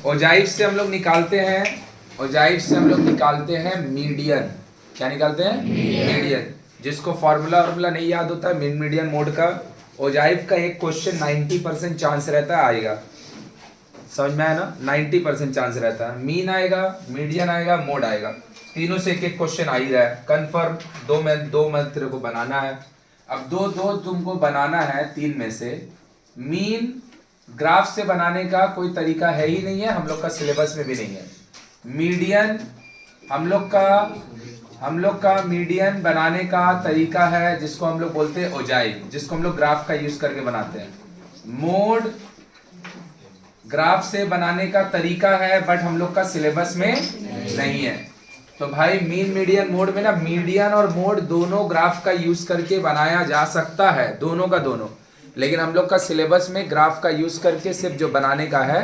Ogive से हम लोग निकालते हैं, ओजाइव से हम लोग निकालते हैं मीडियन। क्या निकालते हैं? मीडियन। जिसको फॉर्मूला नहीं याद होता है मीन मीडियन मोड का, ओजाइव का एक क्वेश्चन 90% चांस रहता है आएगा। समझ में आया ना? 90% चांस रहता है। मीन आएगा, मीडियन आएगा, मोड आएगा, तीनों से एक एक क्वेश्चन आ ही रहा है कंफर्म। दो में तेरे को बनाना है। अब दो तुमको बनाना है तीन में से। मीन ग्राफ से बनाने का कोई तरीका है ही नहीं है, हम लोग का सिलेबस में भी नहीं है। मीडियन हम लोग का मीडियन बनाने का तरीका है जिसको हम लोग बोलते हैं ओजाइव, जिसको हम लोग ग्राफ का यूज करके बनाते हैं। मोड ग्राफ से बनाने का तरीका है बट हम लोग का सिलेबस में नहीं है। तो भाई मीन मीडियन मोड में ना मीडियन और मोड दोनों ग्राफ का यूज करके बनाया जा सकता है, दोनों का दोनों। लेकिन हम लोग का सिलेबस में ग्राफ का यूज करके सिर्फ जो बनाने का है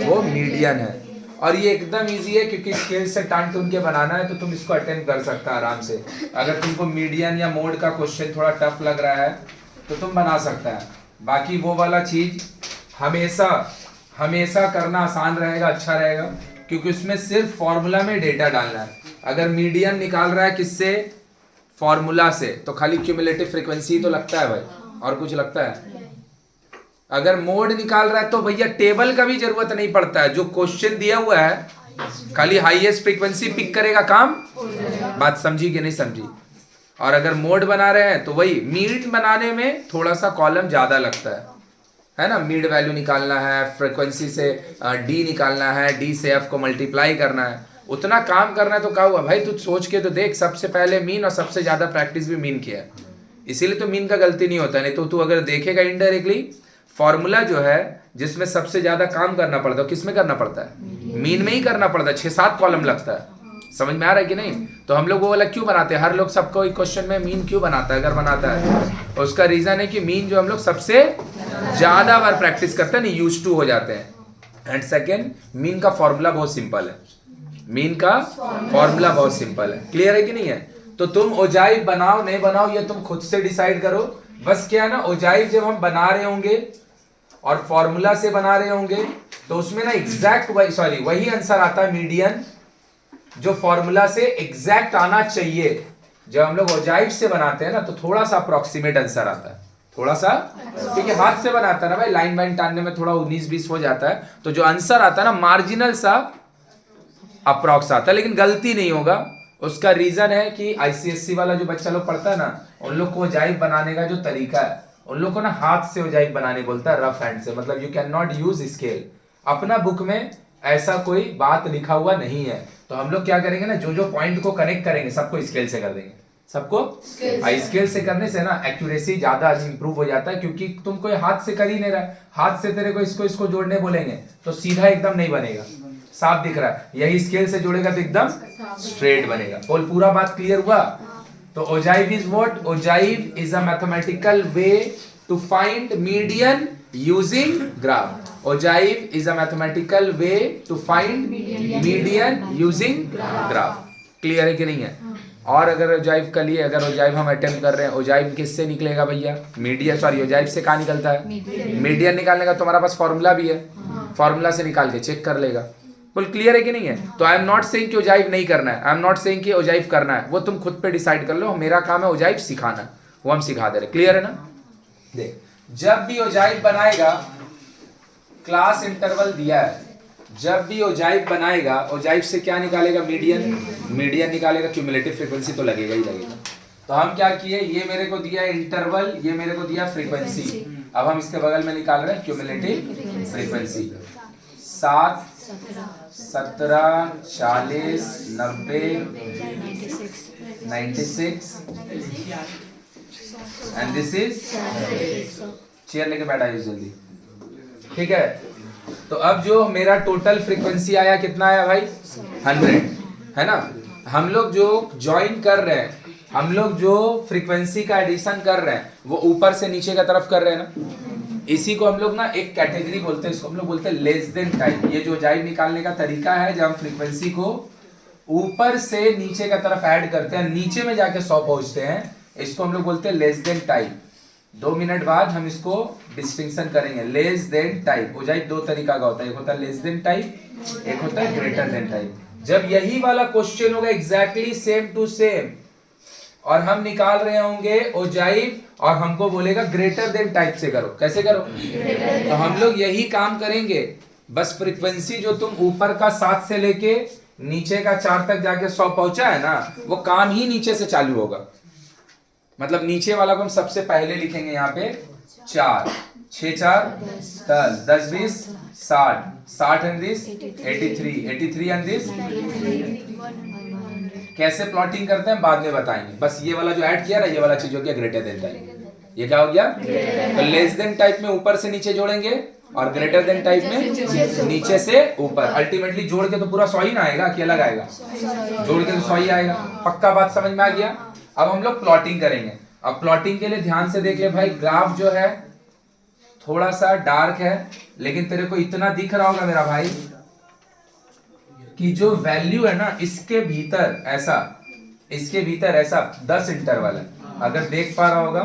वो मीडियन है। और ये एकदम इजी है क्योंकि स्केल से टान टून के बनाना है, तो तुम इसको अटेम्प्ट कर सकता है आराम से। अगर तुमको मीडियन या मोड का क्वेश्चन थोड़ा टफ लग रहा है तो तुम बना सकता है। बाकी वो वाला चीज हमेशा करना आसान रहेगा, अच्छा रहेगा, क्योंकि उसमें सिर्फ फॉर्मूला में डेटा डालना है। अगर मीडियन निकाल रहा है किससे? फॉर्मूला से, तो खाली क्यूमुलेटिव फ्रीक्वेंसी तो लगता है भाई, और कुछ लगता है? अगर मोड निकाल रहा है तो भैया टेबल का भी जरूरत नहीं पड़ता है, जो क्वेश्चन दिया हुआ है खाली हाईएस्ट फ्रीक्वेंसी पिक करेगा, काम। बात समझी कि नहीं समझी? और अगर मोड बना रहे हैं तो वही मीड बनाने में थोड़ा सा कॉलम ज्यादा लगता है ना। मीड वैल्यू निकालना है, फ्रीक्वेंसी से डी निकालना है, डी से एफ को मल्टीप्लाई करना है, उतना काम करना है। तो क्या हुआ भाई, तू सोच के तो देख, सबसे पहले मीन और सबसे ज्यादा प्रैक्टिस भी मीन किया है, इसीलिए तो मीन का गलती नहीं होता। नहीं तो तू अगर देखेगा इनडायरेक्टली फॉर्मूला जो है जिसमें सबसे ज्यादा काम करना पड़ता है, किसमें करना पड़ता है? मीन में ही करना पड़ता है। 6-7 कॉलम लगता है। समझ में आ रहा है कि नहीं? तो हम लोग वो वाला क्यों बनाते हैं? हर लोग सबको एक क्वेश्चन में मीन क्यों बनाता है? अगर बनाता है उसका रीजन है कि मीन जो हम लोग सबसे ज्यादा बार प्रैक्टिस करते हैं ना, यूज टू हो जाते हैं। एंड सेकेंड, मीन का फॉर्मूला बहुत सिंपल है। मीन का फॉर्मूला बहुत सिंपल है। क्लियर है कि नहीं है? तो तुम ओजाइव बनाओ नहीं बनाओ ये तुम खुद से डिसाइड करो। बस क्या है ना, ओजाइव जब हम बना रहे होंगे और फॉर्मूला से बना रहे होंगे तो उसमें ना एग्जैक्ट वही आंसर आता है मीडियन, जो फॉर्मूला से एग्जैक्ट आना चाहिए। जब हम लोग ओजाइव से बनाते हैं ना तो थोड़ा सा अप्रोक्सीमेट आंसर आता है, थोड़ा सा, क्योंकि हाथ से बनाता है ना भाई, लाइन वाइन टानने में थोड़ा 19-20 हो जाता है, तो जो आंसर आता है ना मार्जिनल सा अप्रोक्स आता है, लेकिन गलती नहीं होगा। उसका रीजन है कि आईसीएससी वाला जो बच्चा लोग पढ़ता है ना, उन लोग को ओजाइव बनाने का जो तरीका है, उन लोग को ना हाथ से ओजाइव बनाने बोलता है, रफ हैंड से। मतलब you can not use scale. अपना बुक में ऐसा कोई बात लिखा हुआ नहीं है। तो हम लोग क्या करेंगे ना, जो पॉइंट को कनेक्ट करेंगे सबको स्केल से कर देंगे, सबको स्केल से करने से ना एक्यूरेसी ज्यादा इंप्रूव हो जाता है, क्योंकि तुम कोई हाथ से कर ही नहीं रहा। हाथ से तेरे को इसको जोड़ने बोलेंगे तो सीधा एकदम नहीं बनेगा, साफ दिख रहा है। यही स्केल से जोड़ेगा तो एकदम स्ट्रेट बनेगा। बोल, पूरा बात क्लियर हुआ? तो ogive is what? Ogive is a mathematical way to find median using graph. Ogive is a mathematical way to find median using graph. Clear है कि नहीं है? और अगर ओजाइव का लिए, अगर ओजाइव हम अटेम्प्ट कर रहे हैं, ओजाइव किससे निकलेगा भैया? ओजाइव से कहाँ निकलता है? मीडियन निकालने का तुम्हारा पास फॉर्मूला भी है, फॉर्मूला से निकाल के चेक कर लेगा। बोल, क्लियर है कि नहीं है? तो आई एम नॉट सेइंग कि ओजाइव नहीं करना है, आई एम नॉट सेइंग कि ओजाइव करना है, वो तुम खुद पे डिसाइड कर लो। मेरा काम है ओजाइव सिखाना, वो हम सिखा दे रहे। क्लियर है ना? देख, जब भी ओजाइव बनाएगा, क्लास इंटरवल दिया है, जब भी ओजाइव बनाएगा, ओजाइव से क्या निकालेगा? मीडियन निकालेगा। क्यूमुलेटिव फ्रीक्वेंसी तो लगेगा ही लगेगा। तो हम क्या किए, ये मेरे को दिया इंटरवल, ये मेरे को दिया फ्रीक्वेंसी। अब हम इसके बगल में निकाल रहे हैं cumulative frequency. 7, 17, 40, 90, 96 and this is. Chair लेके बैठा है जल्दी, ठीक है? तो अब जो मेरा टोटल फ्रीक्वेंसी आया, कितना आया भाई? 100, है ना? हम लोग जो ज्वाइन कर रहे हैं, हम लोग जो फ्रीक्वेंसी का एडिशन कर रहे हैं, वो ऊपर से नीचे का तरफ कर रहे हैं ना। इसी को हम लोग ना एक कैटेगरी बोलते हैं, इसको हम लोग बोलते हैं लेस देन टाइप। ये जो ओजाइव निकालने का तरीका है, जब हम फ्रीक्वेंसी को ऊपर से नीचे का तरफ ऐड करते हैं, नीचे में जाके 100 पहुंचते हैं, इसको हम लोग बोलते हैं लेस देन टाइप। 2 मिनट बाद हम इसको डिस्टिंक्शन करेंगे। लेस देन टाइप हो जाए, दो तरीका का होता है, एक होता है लेस देन टाइप, एक होता है ग्रेटर देन टाइप। जब यही वाला क्वेश्चन होगा एग्जैक्टली सेम टू सेम और हम निकाल रहे होंगे ओजाइव और हमको बोलेगा ग्रेटर देन टाइप से करो, कैसे करो? तो हम लोग यही काम करेंगे, बस फ्रीक्वेंसी जो तुम ऊपर का 7 से लेके नीचे का 4 तक जाके 100 पहुंचा है ना, वो काम ही नीचे से चालू होगा। मतलब नीचे वाला को हम सबसे पहले लिखेंगे यहाँ पे 4, 6 4 10, 10 20 60, 60 एंड दिस 83, 83 एंड दिस। कैसे प्लॉटिंग करते हैं बाद में बताएंगे, बस ये वाला जो ऐड किया ना, ये वाला चीज हो गया ग्रेटर देन टाइप। ये क्या हो गया? तो लेस देन टाइप में ऊपर से नीचे जोड़ेंगे और ग्रेटर देन टाइप में नीचे से ऊपर। अल्टीमेटली जोड़ के तो पूरा 100 ही ना आएगा कि अलग आएगा? जोड़ के तो 100 ही आएगा। पक्का बात समझ में आ गया? अब हम लोग प्लॉटिंग करेंगे। अब प्लॉटिंग के लिए ध्यान से देख ले भाई, ग्राफ जो है थोड़ा सा डार्क है, लेकिन तेरे को इतना दिख रहा होगा मेरा भाई कि जो वैल्यू है ना इसके भीतर ऐसा, इसके भीतर ऐसा 10 इंटरवल है। अगर देख पा रहा होगा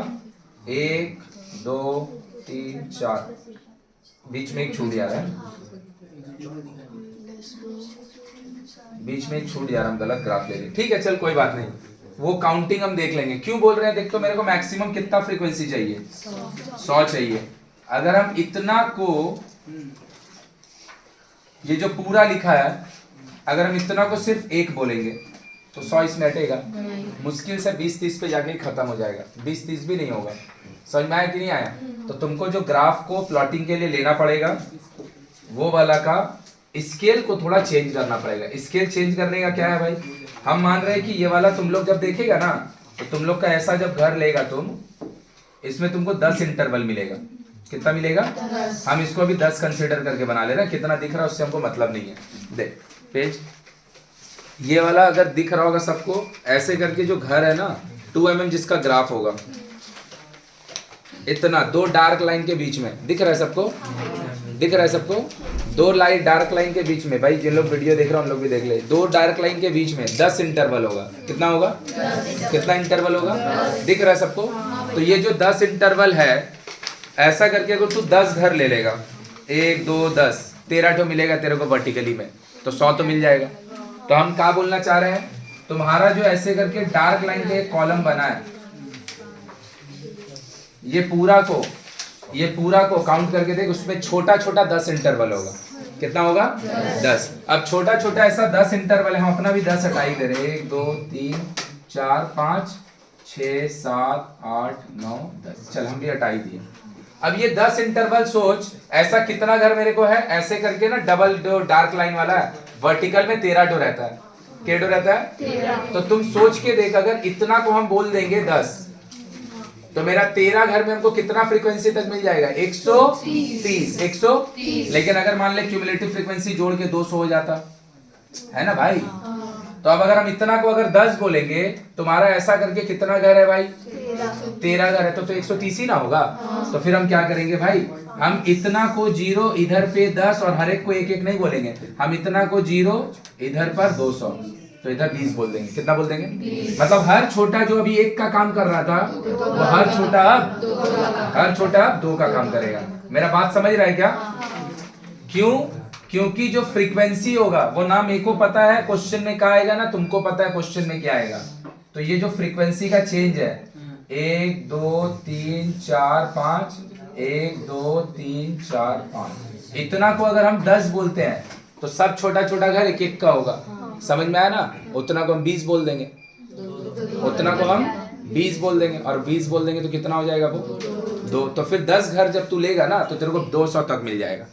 1 2 3 4, बीच में एक छूट जा रहा है, बीच में एक छूट जा रहा, हम गलत ग्राफ ले रहे। ठीक है चल कोई बात नहीं, वो काउंटिंग हम देख लेंगे। क्यों बोल रहे हैं देख, तो मेरे को मैक्सिमम कितना फ्रीक्वेंसी चाहिए? 100 चाहिए। अगर हम इतना को, ये जो पूरा लिखा है, अगर हम इतना को सिर्फ 1 बोलेंगे तो 100 इसमें हटेगा? मुश्किल से 20-30 पे जाके खत्म हो जाएगा, 20-30 भी नहीं होगा। समझ में आया कि नहीं आया? तो तुमको जो ग्राफ को प्लॉटिंग के लिए लेना पड़ेगा वो वाला का स्केल को थोड़ा चेंज करना पड़ेगा। स्केल चेंज करने का क्या है भाई, हम मान रहे हैं कि ये वाला तुम लोग जब देखेगा ना, तो तुम लोग का ऐसा जब घर लेगा तुम, इसमें तुमको 10 इंटरवल मिलेगा। कितना मिलेगा? हम इसको अभी 10 कंसीडर करके बना ले रहे हैं, कितना दिख रहा है उससे हमको मतलब नहीं है। देख पेज, ये वाला अगर दिख रहा होगा सबको, ऐसे करके जो घर है ना 2 mm जिसका ग्राफ होगा, इतना 2 डार्क लाइन के बीच में दिख रहा है सबको? दिख रहा है सबको? 2 लाइन डार्क लाइन के बीच में, भाई जिन लोग वीडियो देख रहे हो उन लोग भी देख ले, 2 डार्क लाइन के बीच में 10 इंटरवल होगा। कितना होगा? कितना इंटरवल होगा? दिख रहा है सबको? तो ये जो 10 इंटरवल है, ऐसा करके अगर तू 10 घर ले लेगा, 1 2 10, 13 तो मिलेगा तेरे को वर्टिकली में, तो 100 तो मिल जाएगा। तो हम क्या बोलना चाह रहे हैं, तुम्हारा जो ऐसे करके डार्क लाइन का एक कॉलम बना है, ये पूरा को काउंट करके देख, उसमें छोटा छोटा 10 इंटरवल होगा। कितना होगा? 10। अब छोटा छोटा ऐसा 10 इंटरवल है, हम अपना भी 10 हटा ही दे रहे हैं। 1 2 3 4 5 6 7 8 9 10, चल हम भी हटा ही दिए। अब ये 10 इंटरवल सोच, ऐसा कितना घर मेरे को है, ऐसे करके ना डबल डो डार्क लाइन वाला है, वर्टिकल में 13 डो रहता है। क्या डो रहता है? 13। तो तुम सोच के देख, अगर इतना को हम बोल देंगे 10, तो मेरा 13 घर में हमको कितना फ्रीक्वेंसी तक मिल जाएगा? 130। 130। लेकिन अगर मान ले क्यूमुलेटिव फ्रीक्वेंसी जोड़ के 200 हो जाता है ना भाई। तो अब अगर हम इतना को अगर 10 बोलेंगे, तुम्हारा ऐसा करके कितना घर है भाई? 13 घर है, तो 130 ही ना होगा। तो फिर हम क्या करेंगे भाई, हम इतना को 0 इधर पे 10 और हर एक को 1 1 नहीं बोलेंगे, हम इतना को 0 इधर पर 200, तो इधर 20 बोल देंगे। कितना बोल देंगे? मतलब हर छोटा जो अभी 1 का काम कर रहा था, वो हर छोटा अब 2 का काम करेगा। मेरा बात समझ रहा है क्या? क्यों? क्योंकि जो फ्रीक्वेंसी होगा वो ना मेरे को पता है क्वेश्चन में क्या आएगा, ना तुमको पता है क्वेश्चन में क्या आएगा। तो ये जो फ्रीक्वेंसी का चेंज है, 1 2 3 4 5, 1 2 3 4 5, इतना को अगर हम 10 बोलते हैं तो सब छोटा छोटा घर 1 1 का होगा। समझ में आया ना? उतना को हम 20 बोल देंगे, उतना को हम 20 बोल देंगे, और 20 बोल देंगे तो कितना हो जाएगा वो? 2। तो फिर 10 घर जब तू लेगा ना, तो तेरे को 200 तक मिल जाएगा।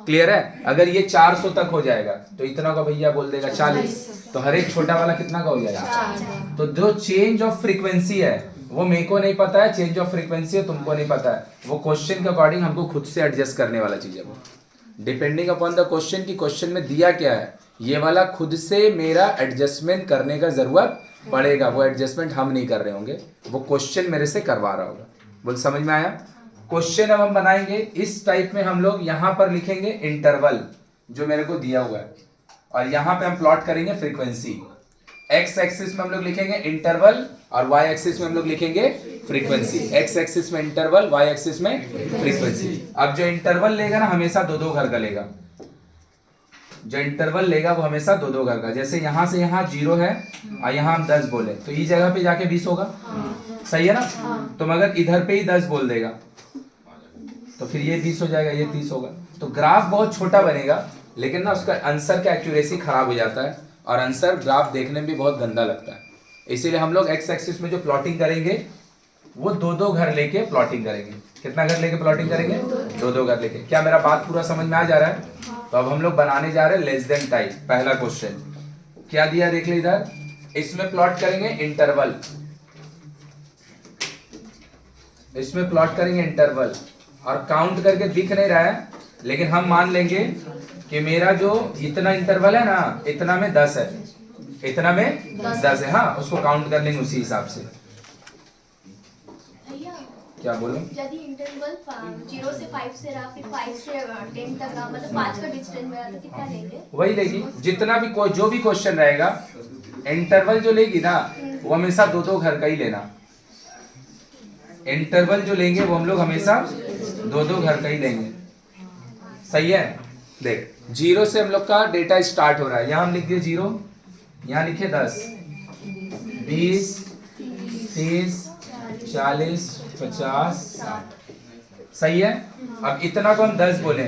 क्लियर है? अगर ये 400 तक हो जाएगा तो इतना का भैया बोल देगा 40, तो हर एक छोटा वाला कितना का हो जाएगा? तो जो चेंज ऑफ फ्रीक्वेंसी है वो मेरे को नहीं पता है, चेंज ऑफ फ्रीक्वेंसी है तुमको नहीं पता है, वो क्वेश्चन के अकॉर्डिंग हमको खुद से एडजस्ट करने वाला चीज है। वो डिपेंडिंग अपॉन द क्वेश्चन की क्वेश्चन में दिया क्या है, ये वाला खुद से मेरा एडजस्टमेंट करने का जरूरत पड़ेगा। वो एडजस्टमेंट हम नहीं कर रहे होंगे, वो क्वेश्चन मेरे से करवा रहा होगा। बोल समझ में आया? क्वेश्चन अब हम बनाएंगे इस टाइप में, हम लोग यहां पर लिखेंगे इंटरवल जो मेरे को दिया हुआ है, और यहां पे हम प्लॉट करेंगे फ्रीक्वेंसी। एक्स एक्सिस में हम लोग लिखेंगे इंटरवल और वाई एक्सिस में हम लोग लिखेंगे फ्रीक्वेंसी। एक्स एक्सिस में इंटरवल, वाई एक्सिस में फ्रीक्वेंसी। अब जो इंटरवल लेगा ना हमेशा दो दो घर का लेगा, जो इंटरवल लेगा वो हमेशा दो दो घर का। जैसे यहां से यहां 0 है और यहां हम 10 बोले तो इस जगह पे जाके 20 होगा। सही है ना? तो मगर इधर पे ही 10 बोल देगा तो फिर ये 20 हो जाएगा, ये 30 होगा। तो ग्राफ बहुत छोटा बनेगा लेकिन ना उसका आंसर का एक्यूरेसी खराब हो जाता है और आंसर ग्राफ देखने में भी बहुत गंदा लगता है। इसीलिए हम लोग एक्स एक्सिस में जो प्लॉटिंग करेंगे वो दो दो घर लेके प्लॉटिंग करेंगे। कितना घर लेके प्लॉटिंग करेंगे? दो दो घर लेके। क्या मेरा बात पूरा समझ में आ जा रहा है? तो अब हम लोग बनाने जा रहे हैं लेस देन टाइप। पहला क्वेश्चन क्या दिया देख ले इधर। इसमें प्लॉट करेंगे इंटरवल, इसमें प्लॉट करेंगे इंटरवल और काउंट करके दिख नहीं रहा है लेकिन हम मान लेंगे कि मेरा जो इतना इंटरवल है ना इतना में 10 है, इतना में 10 है। हाँ उसको काउंट कर लेंगे उसी हिसाब से। क्या बोलो? यदि इंटरवल 0 से 5 से रहा, फिर 5 से 10 तक रहा, मतलब 5 का डिस्टेंस में रहा तो कितना लेंगे? वही लेगी जितना भी जो भी क्वेश्चन रहेगा इंटरवल जो लेगी ना वो हमेशा दो दो घर का ही लेना। इंटरवल जो लेंगे वो हम लोग हमेशा दो दो घर का ही लेंगे। सही है? देख 0 से हम लोग का डेटा स्टार्ट हो रहा है। यहाँ हम लिख दिए 0, यहाँ लिखे 10, 20, 30, 40, 50, 60। सही है? अब इतना को हम 10 बोले,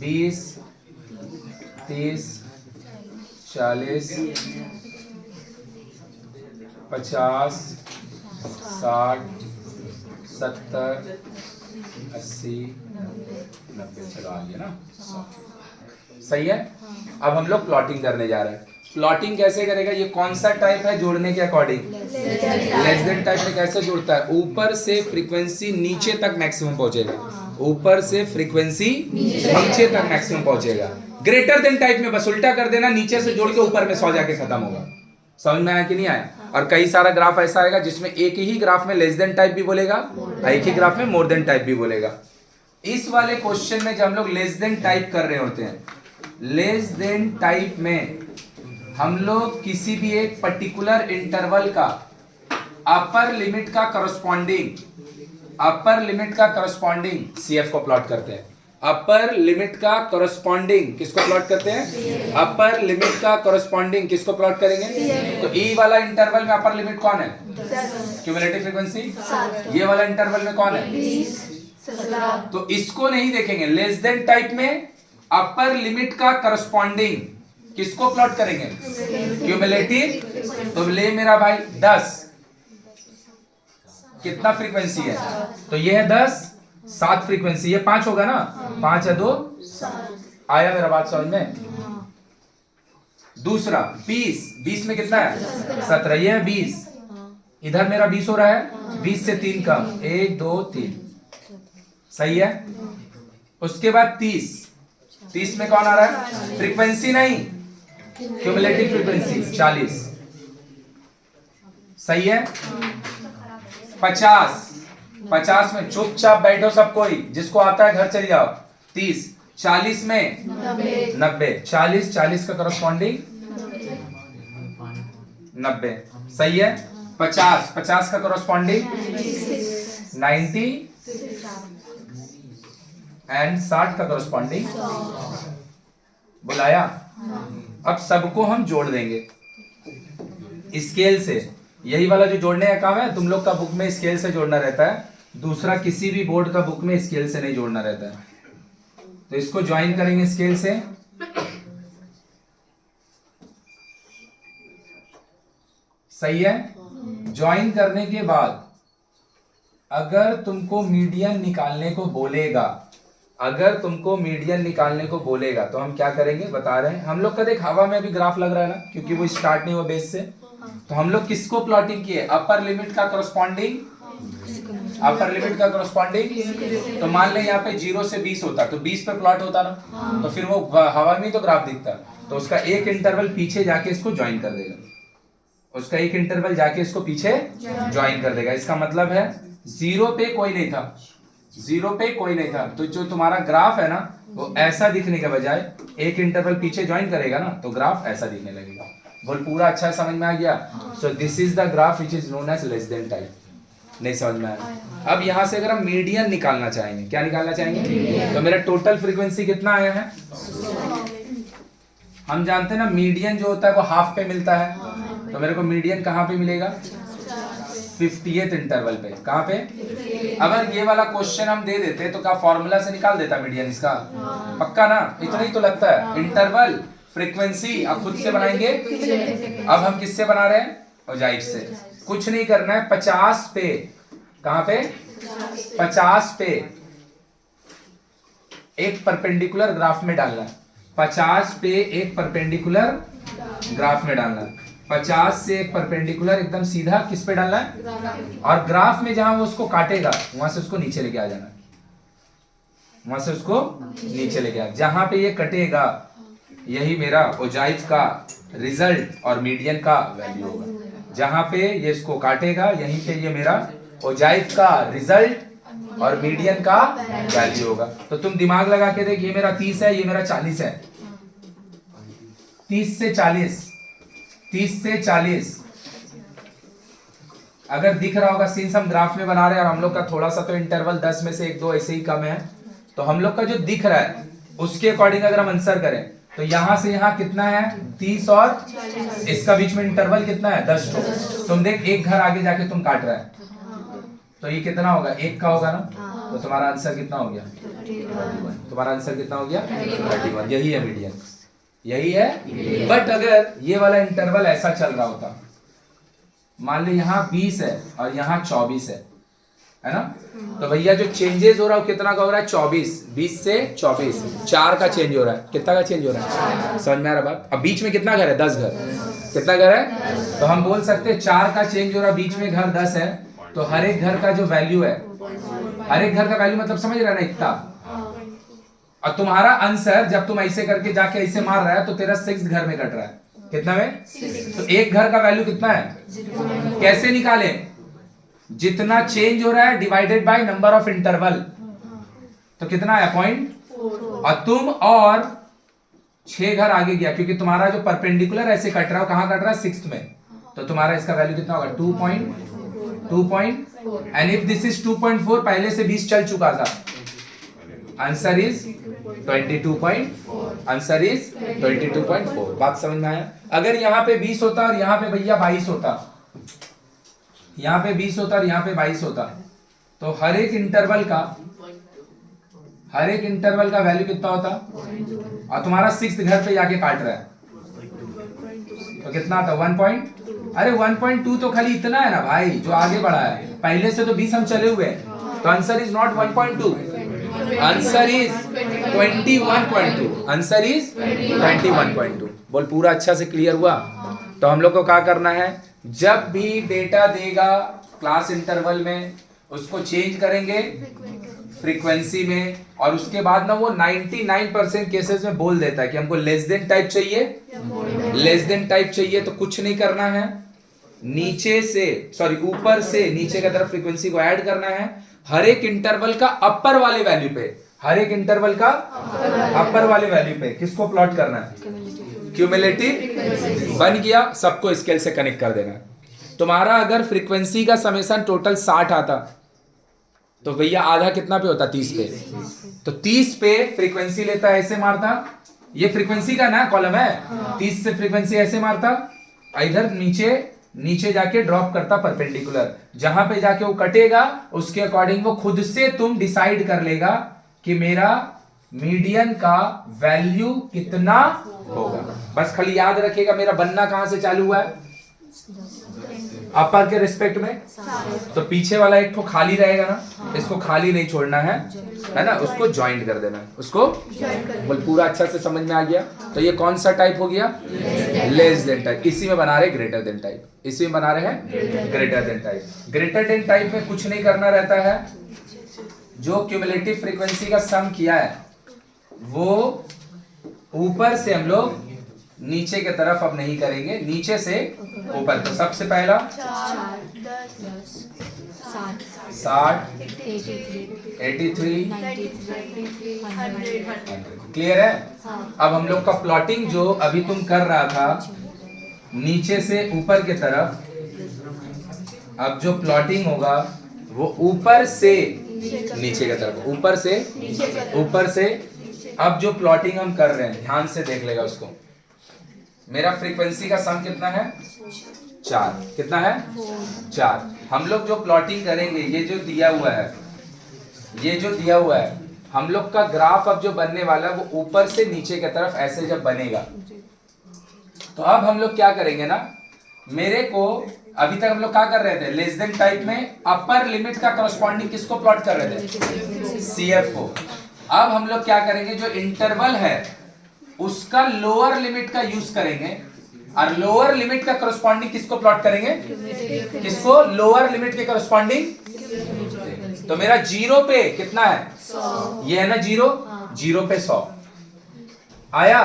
20, 30, 40, 50, 60, 70, 80, 90। चलो आ गया ना? सही है? अब हम लोग प्लॉटिंग करने जा रहे हैं। प्लॉटिंग कैसे करेगा? ये कौन सा टाइप है जोड़ने के अकॉर्डिंग? लेस देन टाइप में कैसे जुड़ता है? ऊपर से फ्रीक्वेंसी नीचे तक मैक्सिमम पहुंचेगा, ऊपर से फ्रीक्वेंसी नीचे तक मैक्सिमम पहुंचेगा। ग्रेटर देन टाइप में बस उल्टा कर देना, नीचे से जोड़ के ऊपर में 100 जाके खत्म होगा। समझ में आया कि नहीं आया? और कई सारा ग्राफ ऐसा आएगा जिसमें एक ही ग्राफ में लेस देन टाइप भी बोलेगा, एक ही ग्राफ में मोर देन टाइप भी बोलेगा। इस वाले क्वेश्चन में जब हम लोग लेस देन टाइप कर रहे होते हैं, लेस देन टाइप में हम लोग किसी भी एक पर्टिकुलर इंटरवल का अपर लिमिट का करस्पॉन्डिंग, अपर लिमिट का करस्पॉन्डिंग सीएफ को प्लॉट करते हैं। अपर लिमिट का करस्पॉन्डिंग किसको प्लॉट करते हैं? अपर लिमिट का करस्पॉन्डिंग किसको प्लॉट करेंगे? तो ई वाला इंटरवल में अपर लिमिट कौन है? Cumulative frequency. ये वाला इंटरवल में कौन है? 17। तो इसको नहीं देखेंगे। लेस देन टाइप में अपर लिमिट का करस्पॉन्डिंग किसको प्लॉट करेंगे? क्यूमुलेटिव। तो ले मेरा भाई 10 कितना फ्रीक्वेंसी है? तो ये है 10, 7 फ्रीक्वेंसी, ये 5 होगा ना? 5 है 2 आया मेरा बात समझ में? दूसरा 20 में कितना है? 17। ये है 20, इधर मेरा 20 हो रहा है, 20 से 3 कम, 1 2 3। सही है? उसके बाद 30 में कौन आ रहा है? फ्रीक्वेंसी नहीं, क्यूमुलेटिव फ्रीक्वेंसी 40। सही है? 50 में चुपचाप बैठो सब कोई, जिसको आता है घर चले जाओ। 30, 40 में 90, 40 का करस्पॉन्डिंग 90। सही है? 50 का करस्पॉन्डिंग 90 एंड 60 का करस्पॉन्डिंग बुलाया। अब सबको हम जोड़ देंगे स्केल से। यही वाला जो जोड़ने का काम है तुम लोग का बुक में स्केल से जोड़ना रहता है, दूसरा किसी भी बोर्ड का बुक में स्केल से नहीं जोड़ना रहता है। तो इसको ज्वाइन करेंगे स्केल से। सही है? ज्वाइन करने के बाद अगर तुमको मीडियन निकालने को बोलेगा, अगर तुमको मीडियन निकालने को बोलेगा तो हम क्या करेंगे बता रहे हैं। हम लोग का देख हवा में भी ग्राफ लग रहा है ना, क्योंकि वो स्टार्ट नहीं हुआ बेस से। तो हम लोग किसको प्लॉटिंग किए? अपर लिमिट का करस्पॉन्डिंग, अपर लिमिट का करस्पॉन्डिंग। तो मान ले यहाँ पे 0 से 20 होता तो 20 पे प्लॉट होता ना, तो फिर वो हवा में तो ग्राफ दिखता। तो उसका एक इंटरवल पीछे जाके इसको ज्वाइन कर देगा, उसका एक इंटरवल जाके इसको पीछे ज्वाइन कर देगा। इसका मतलब है 0 पे कोई नहीं था, 0 पे कोई नहीं था। तो जो तुम्हारा ग्राफ है ना वो ऐसा दिखने के बजाय एक इंटरवल पीछे ज्वाइन करेगा ना तो ग्राफ ऐसा दिखने लगेगा। बोल पूरा अच्छा समझ में आ गया? So this is the graph which is known as less than type. नहीं समझ में आया? अब यहाँ से अगर हम मीडियन निकालना चाहेंगे, क्या निकालना चाहेंगे? तो मेरा टोटल फ्रीक्वेंसी कितना आया है? हम जानते हैं ना मीडियन जो होता है वो हाफ पे मिलता है, तो मेरे को मीडियन कहाँ पे मिलेगा? 50th इंटरवल पे। कहाँ पे? अगर ये वाला क्वेश्चन हम दे देते तो क्या फॉर्मूला से निकाल देता मीडियन इसका? पक्का ना? इतना ही तो लगता है। इंटरवल फ्रीक्वेंसी अब खुद से बनाएंगे। अब हम किससे बना रहे हैं? ओजाइफ से। कुछ नहीं करना है, 50 पे, कहाँ पे? 50 पे एक परपेंडिकुलर ग्राफ में डालना है। 50 पे एक परपेंडिकुलर ग्राफ में डालना है। 50 से एक परपेंडिकुलर एकदम सीधा किस पे डालना है? और ग्राफ में जहां वो उसको काटेगा वहां से उसको नीचे लेके आ जाना है। वहां से उसको नीचे लेके आ, जहां पे ये कटेगा यही मेरा ओजाइफ का रिजल्ट और मीडियन का वैल्यू होगा। जहां पे ये इसको काटेगा यहीं पे ये मेरा ओजाइफ का रिजल्ट और मीडियन का वैल्यू होगा। तो तुम दिमाग लगा के देख, ये मेरा 30 है, ये मेरा 40 है। 30 से 40, 30 से 40 अगर दिख रहा होगा, सिंस हम ग्राफ में बना रहे हैं और हम लोग का थोड़ा सा तो इंटरवल 10 में से 1-2 ऐसे ही कम है, तो हम लोग का जो दिख रहा है उसके अकॉर्डिंग अगर हम आंसर करें तो यहां से यहां कितना है? 30 और इसका बीच में इंटरवल कितना है? 10 तो तुम देख एक घर आगे जाके तुम काट रहा है तो ये कितना होगा? 1 का होगा ना? तो तुम्हारा आंसर कितना हो गया? 31। तुम्हारा आंसर कितना हो गया? 31। यही है मीडियन, यही है। बट अगर ये वाला इंटरवल ऐसा चल रहा होता, मान लो यहाँ 20 है और यहाँ 24 है ना? तो भैया जो चेंजेस हो रहा है कितना का हो रहा है? 24। 20 से 24 4 का चेंज हो रहा है। कितना का चेंज हो रहा है? समझ में आ रहा बात? अब बीच में कितना घर है? 10 घर। कितना घर है? तो हम बोल सकते हैं 4 का चेंज हो रहा है, बीच में घर 10 है, तो हर एक घर का जो वैल्यू है, हर एक घर का वैल्यू मतलब समझ रहा है ना इतना। और तुम्हारा आंसर जब तुम ऐसे करके जाके ऐसे मार रहा है तो तेरा 6 घर में कट रहा है। कितना में? तो एक घर का वैल्यू कितना है? कैसे निकाले? जितना चेंज हो रहा है divided by number of interval, तो कितना है? 0.4। और तुम और 6 घर आगे गया क्योंकि तुम्हारा जो परपेंडिकुलर ऐसे कट रहा है कहां कट रहा है? 6th में, तो तुम्हारा इसका वैल्यू कितना होगा? 2.4। एंड इफ दिस इज 2.4, पहले से 20 चल चुका था, आंसर इज 22.4। Answer is 22.4। बात समझ में आया? अगर यहाँ पे 20 होता और यहाँ पे भैया 22 होता, यहाँ पे 20 होता और यहाँ पे 22 होता, तो हर एक इंटरवल का वैल्यू कितना होता? और तुम्हारा 6th घर पे जाके काट रहा है तो कितना आता? 1.2 तो खाली इतना है ना भाई जो आगे बढ़ा है, पहले से तो 20 हम चले हुए हैं, तो answer is not 1.2, answer is 21.2। Answer is 21.2। बोल पूरा अच्छा से क्लियर हुआ? तो हम लोग को क्या करना है? जब भी डेटा देगा क्लास इंटरवल में उसको चेंज करेंगे फ्रीक्वेंसी में, और उसके बाद ना वो 99% केसेस में बोल देता है कि हमको लेस देन टाइप चाहिए। लेस देन टाइप चाहिए तो कुछ नहीं करना है, नीचे से ऊपर से नीचे की तरफ फ्रीक्वेंसी को ऐड करना है हर एक इंटरवल का अपर वाले वैल्यू पे। हर एक इंटरवल का अपर वाले वैल्यू पे किसको प्लॉट करना है? क्यूमुलेटिव। बन गया, सबको स्केल से कनेक्ट कर देना। तुम्हारा अगर फ्रीक्वेंसी का समेशन टोटल 60 आता तो भैया आधा कितना पे होता? 30 पे। तो 30 पे फ्रीक्वेंसी लेता है, ऐसे मारता, ये फ्रीक्वेंसी का ना कॉलम है, 30 से फ्रीक्वेंसी ऐसे मारता, इधर नीचे जाके ड्रॉप करता परपेंडिकुलर, जहां पे जाके वो कटेगा उसके अकॉर्डिंग वो खुद से तुम डिसाइड कर लेगा कि मेरा मीडियन का वैल्यू कितना होगा। बस खाली याद रखिएगा मेरा बनना कहां से चालू हुआ है? अपर के रिस्पेक्ट में, तो पीछे वाला एक तो खाली रहेगा ना, इसको खाली नहीं छोड़ना है ना, उसको ज्वाइंट कर देना है, उसको बोल पूरा अच्छा से समझ में आ गया? तो ये कौन सा टाइप हो गया? Less than type. इसी में बना रहे ग्रेटर देन टाइप, इसी में बना रहे हैं greater than type. Greater than type में कुछ नहीं करना रहता है, जो क्यूमुलेटिव फ्रीक्वेंसी का सम किया है वो ऊपर से हम लोग नीचे की तरफ अब नहीं करेंगे, नीचे से ऊपर। तो सबसे पहला 60, 83 क्लियर है। अब हम लोग का प्लॉटिंग जो अभी तुम कर रहा था नीचे से ऊपर की तरफ, अब जो प्लॉटिंग होगा वो ऊपर से नीचे की तरफ, ऊपर से अब जो प्लॉटिंग हम कर रहे हैं ध्यान से देख लेगा उसको। मेरा फ्रीक्वेंसी का सम कितना है 4, कितना है 4। हम लोग जो प्लॉटिंग करेंगे ये जो दिया हुआ है हम लोग का ग्राफ अब जो बनने वाला है वो ऊपर से नीचे की तरफ ऐसे जब बनेगा तो अब हम लोग क्या करेंगे ना, मेरे को अभी तक हम लोग क्या कर रहे थे लेस देन टाइप में अपर लिमिट का करस्पॉन्डिंग किसको प्लॉट कर रहे थे CF को। अब हम लोग क्या करेंगे जो इंटरवल है उसका लोअर लिमिट का यूज करेंगे और लोअर लिमिट का करस्पॉन्डिंग किसको प्लॉट करेंगे, किसको लोअर लिमिट के करस्पॉन्डिंग। तो मेरा 0 पे कितना है 100, ये है ना 0 पे 100 आया,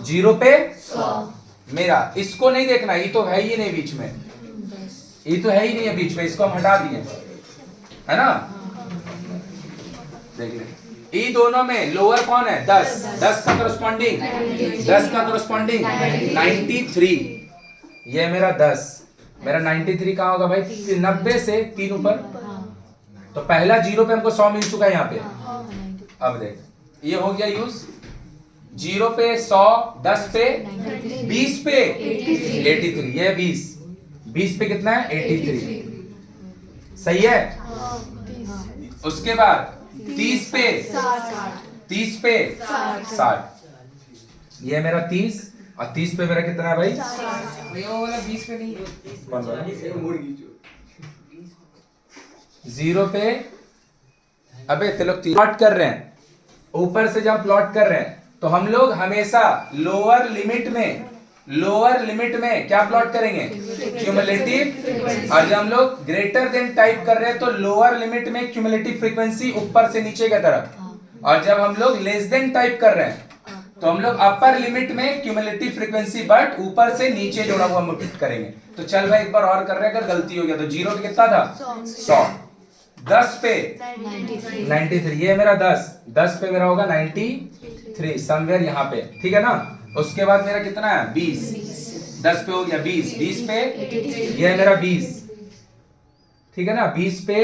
0 पे 100 मेरा। इसको नहीं देखना, ये तो है ही नहीं बीच में, ये तो है ही नहीं है बीच में, इसको हम हटा दिए है ना। देख ले ये दोनों में लोअर कौन है 10 का करस्पॉन्डिंग 93, ये मेरा 10, मेरा 93 कहाँ होगा भाई 90 से 3 ऊपर, तो पहला 0 पे हमको 100 मिल चुका है यहाँ पे। अब देख ये हो गया यूज, 0 पे 100, 10 पे 20 पे 83, ये 20 पे कितना है 83, सही है। उसके बाद 30 पे 60, ये मेरा 30 और 30 पे मेरा कितना है भाई 20 पे नहीं 0 पे। अबे ते लोग प्लॉट कर रहे हैं, ऊपर से जब प्लॉट कर रहे हैं तो हम लोग हमेशा लोअर लिमिट में क्या प्लॉट करेंगे क्यूमुलेटिव, और जब हम लोग ग्रेटर देन टाइप कर रहे हैं तो लोअर लिमिट में क्यूमुलेटिव फ्रीक्वेंसी ऊपर से नीचे की तरफ, और जब हम लोग लेस देन टाइप कर रहे हैं तो हम लोग अपर लिमिट में क्यूमुलेटिव फ्रीक्वेंसी बट ऊपर से नीचे जोड़ा हुआ मुक्त करेंगे। तो चल भाई एक बार और कर रहे हैं, अगर गलती हो गया तो 0 पे कितना था 100, 10 पे 93, ये मेरा 10 पे मेरा होगा 93 समवेयर यहाँ पे, ठीक है ना। उसके बाद मेरा कितना है 20, 10 पे हो गया 20 पे ये है मेरा 20, ठीक है ना, 20 पे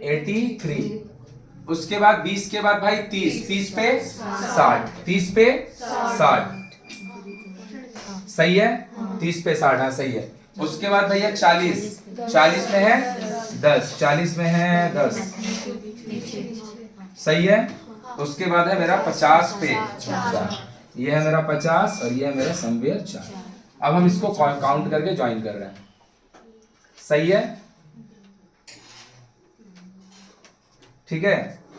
83। उसके बाद 20 के बाद भाई 30 पे 60 सही है, 30 पे 60 हाँ सही है। उसके बाद भैया 40 में है 10, 40 में है 10 सही है। उसके बाद है मेरा 50 पे 4, ये है मेरा 50 और ये है मेरा समवेयर 4। अब हम इसको काउंट करके ज्वाइन कर रहे हैं, सही है ठीक है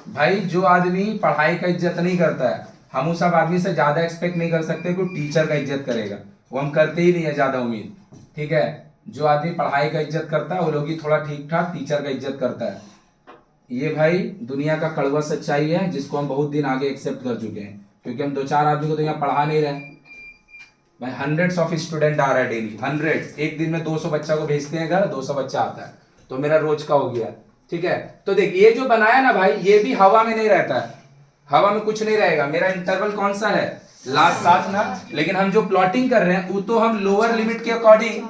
भाई। जो आदमी पढ़ाई का इज्जत नहीं करता है, हम उस सब आदमी से ज्यादा एक्सपेक्ट नहीं कर सकते कि टीचर का इज्जत करेगा, वो हम करते ही नहीं है ज्यादा उम्मीद, ठीक है। जो आदमी पढ़ाई का इज्जत करता है वो लोग ही थोड़ा ठीक ठाक टीचर का इज्जत करता है। ये भाई दुनिया का कड़वा सच्चाई है जिसको हम बहुत दिन आगे एक्सेप्ट कर चुके हैं, क्योंकि हम 2-4 आदमी को तो यहाँ पढ़ा नहीं रहे भाई। हंड्रेड्स ऑफ स्टूडेंट आ रहा है डेली, हंड्रेड्स, एक दिन में 200 बच्चा को भेजते हैं घर, 200 बच्चा आता है, तो मेरा रोज का हो गया, ठीक है। तो देख ये जो बनाया ना भाई, ये भी हवा में नहीं रहता है, हवा में कुछ नहीं रहेगा। मेरा इंटरवल कौन सा है लास्ट 7 ना, लेकिन हम जो प्लॉटिंग कर रहे हैं वो तो हम लोअर लिमिट के अकॉर्डिंग,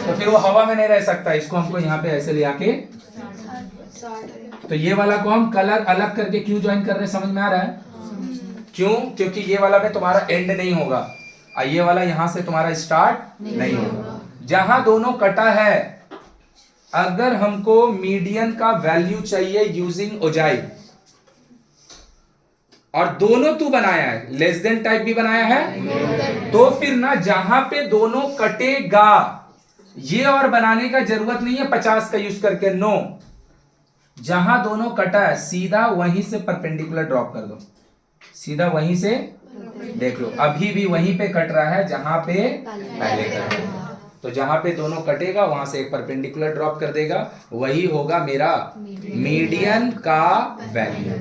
तो फिर वो हवा में नहीं रह सकता। इसको हमको यहाँ पे ऐसे ले आके, तो ये वाला को हम कलर अलग करके क्यों ज्वाइन कर रहे हैं समझ में आ रहा है क्यों, क्योंकि ये वाला में तुम्हारा एंड नहीं होगा और ये वाला यहां से तुम्हारा स्टार्ट नहीं होगा। जहां दोनों कटा है, अगर हमको मीडियन का वैल्यू चाहिए यूजिंग ओजाई, और दोनों तू बनाया है, लेस देन टाइप भी बनाया है, तो फिर ना जहां पे दोनों कटेगा ये और बनाने का जरूरत नहीं है 50 का यूज करके, नो, जहां दोनों कटा है सीधा वहीं से परपेंडिकुलर ड्रॉप कर दो, सीधा वहीं से देख लो, अभी भी वहीं पे कट रहा है जहां पे पहले कट रहा है। तो जहां पे दोनों कटेगा वहां से एक परपेंडिकुलर ड्रॉप कर देगा, वही होगा मेरा मीडियन का वैल्यू।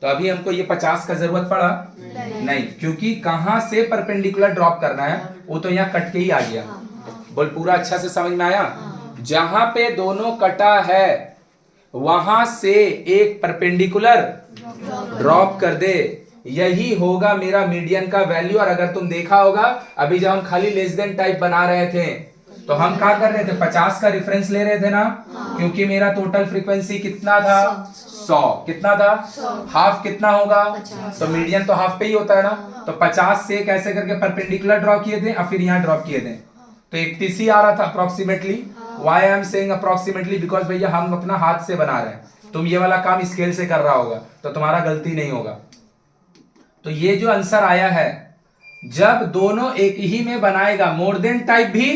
तो अभी हमको ये 50 का जरूरत पड़ा नहीं, क्योंकि कहां से परपेंडिकुलर ड्रॉप करना है वो तो यहाँ कट के ही आ गया। बोल पूरा अच्छा से समझ में आया। जहां पे दोनों कटा है वहां से एक परपेंडिकुलर ड्रॉप कर दे, यही होगा मेरा मीडियन का वैल्यू। और अगर तुम देखा होगा अभी जब हम खाली लेस देन टाइप बना रहे थे तो हम क्या कर रहे थे, 50 का रेफरेंस ले रहे थे ना, क्योंकि मेरा टोटल फ्रीक्वेंसी कितना था, 100। कितना था, हाफ कितना होगा, तो मीडियन तो हाफ पे ही होता है ना, तो 50 से कैसे करके परपेंडिकुलर ड्रॉ किए थे और फिर यहाँ ड्रॉप किए थे, तो 31 ही आ रहा था approximately. Why I am saying approximately, because भैया हम अपना हाथ से बना रहे हैं, तुम ये वाला काम स्केल से कर रहा होगा तो तुम्हारा गलती नहीं होगा। तो ये जो आंसर आया है, जब दोनों एक ही में बनाएगा मोर देन टाइप भी,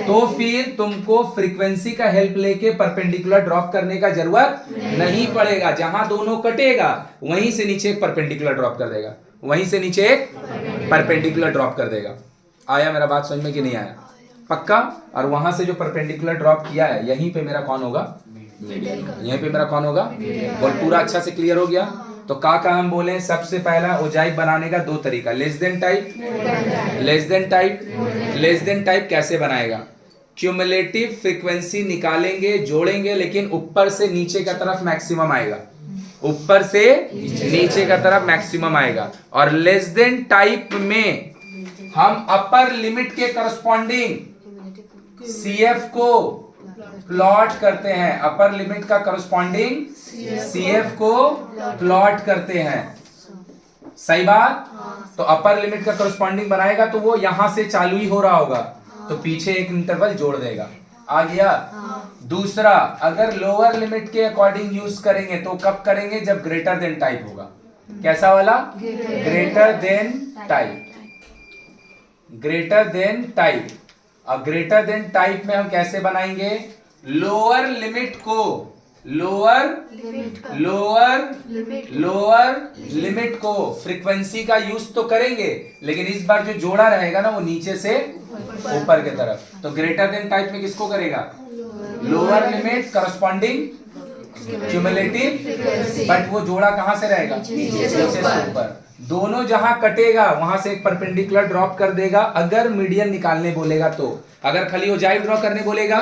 तो फिर तुमको फ्रीक्वेंसी का हेल्प लेके परपेंडिकुलर ड्रॉप करने का जरूरत नहीं पड़ेगा। जहां दोनों कटेगा वहीं से नीचे एक परपेंडिकुलर ड्रॉप कर देगा, वहीं से नीचे एक परपेंडिकुलर ड्रॉप कर देगा। आया मेरा बात समझ में कि नहीं आया, पक्का। और वहां से जो परपेंडिकुलर ड्रॉप किया है यहीं पे मेरा कौन होगा, यहीं पे मेरा कौन होगा, और पूरा अच्छा से क्लियर हो गया। तो का हम बोले, सबसे पहला ओजाइब बनाने का दो तरीका, less than type, less than type. Less than type कैसे बनाएगा, क्यूमुलेटिव फ्रीक्वेंसी निकालेंगे, जोड़ेंगे, लेकिन ऊपर से नीचे का तरफ मैक्सिमम आएगा, ऊपर से नीचे का तरफ मैक्सिमम आएगा। और लेस देन टाइप में हम अपर लिमिट के करस्पॉन्डिंग CF को प्लॉट करते हैं, अपर लिमिट का करस्पॉन्डिंग CF को प्लॉट करते हैं, सही बात। तो अपर लिमिट का करस्पॉन्डिंग बनाएगा तो वो यहां से चालू ही हो रहा होगा, तो पीछे एक इंटरवल जोड़ देगा, आ गया। दूसरा, अगर लोअर लिमिट के अकॉर्डिंग यूज करेंगे तो कब करेंगे, जब ग्रेटर देन टाइप होगा। कैसा वाला, greater than type, greater than type. अब ग्रेटर देन टाइप में हम कैसे बनाएंगे, लोअर लिमिट को, लोअर लिमिट को फ्रीक्वेंसी का यूज तो करेंगे, लेकिन इस बार जो जोड़ा रहेगा ना वो नीचे से ऊपर की तरफ। तो ग्रेटर देन टाइप में किसको करेगा, lower limit corresponding cumulative, but वो जोड़ा कहां से रहेगा, नीचे से ऊपर। दोनों जहां कटेगा वहां से एक परपेंडिकुलर ड्रॉप कर देगा, अगर मीडियन निकालने बोलेगा तो। अगर खाली ओजाइव ड्रॉ करने बोलेगा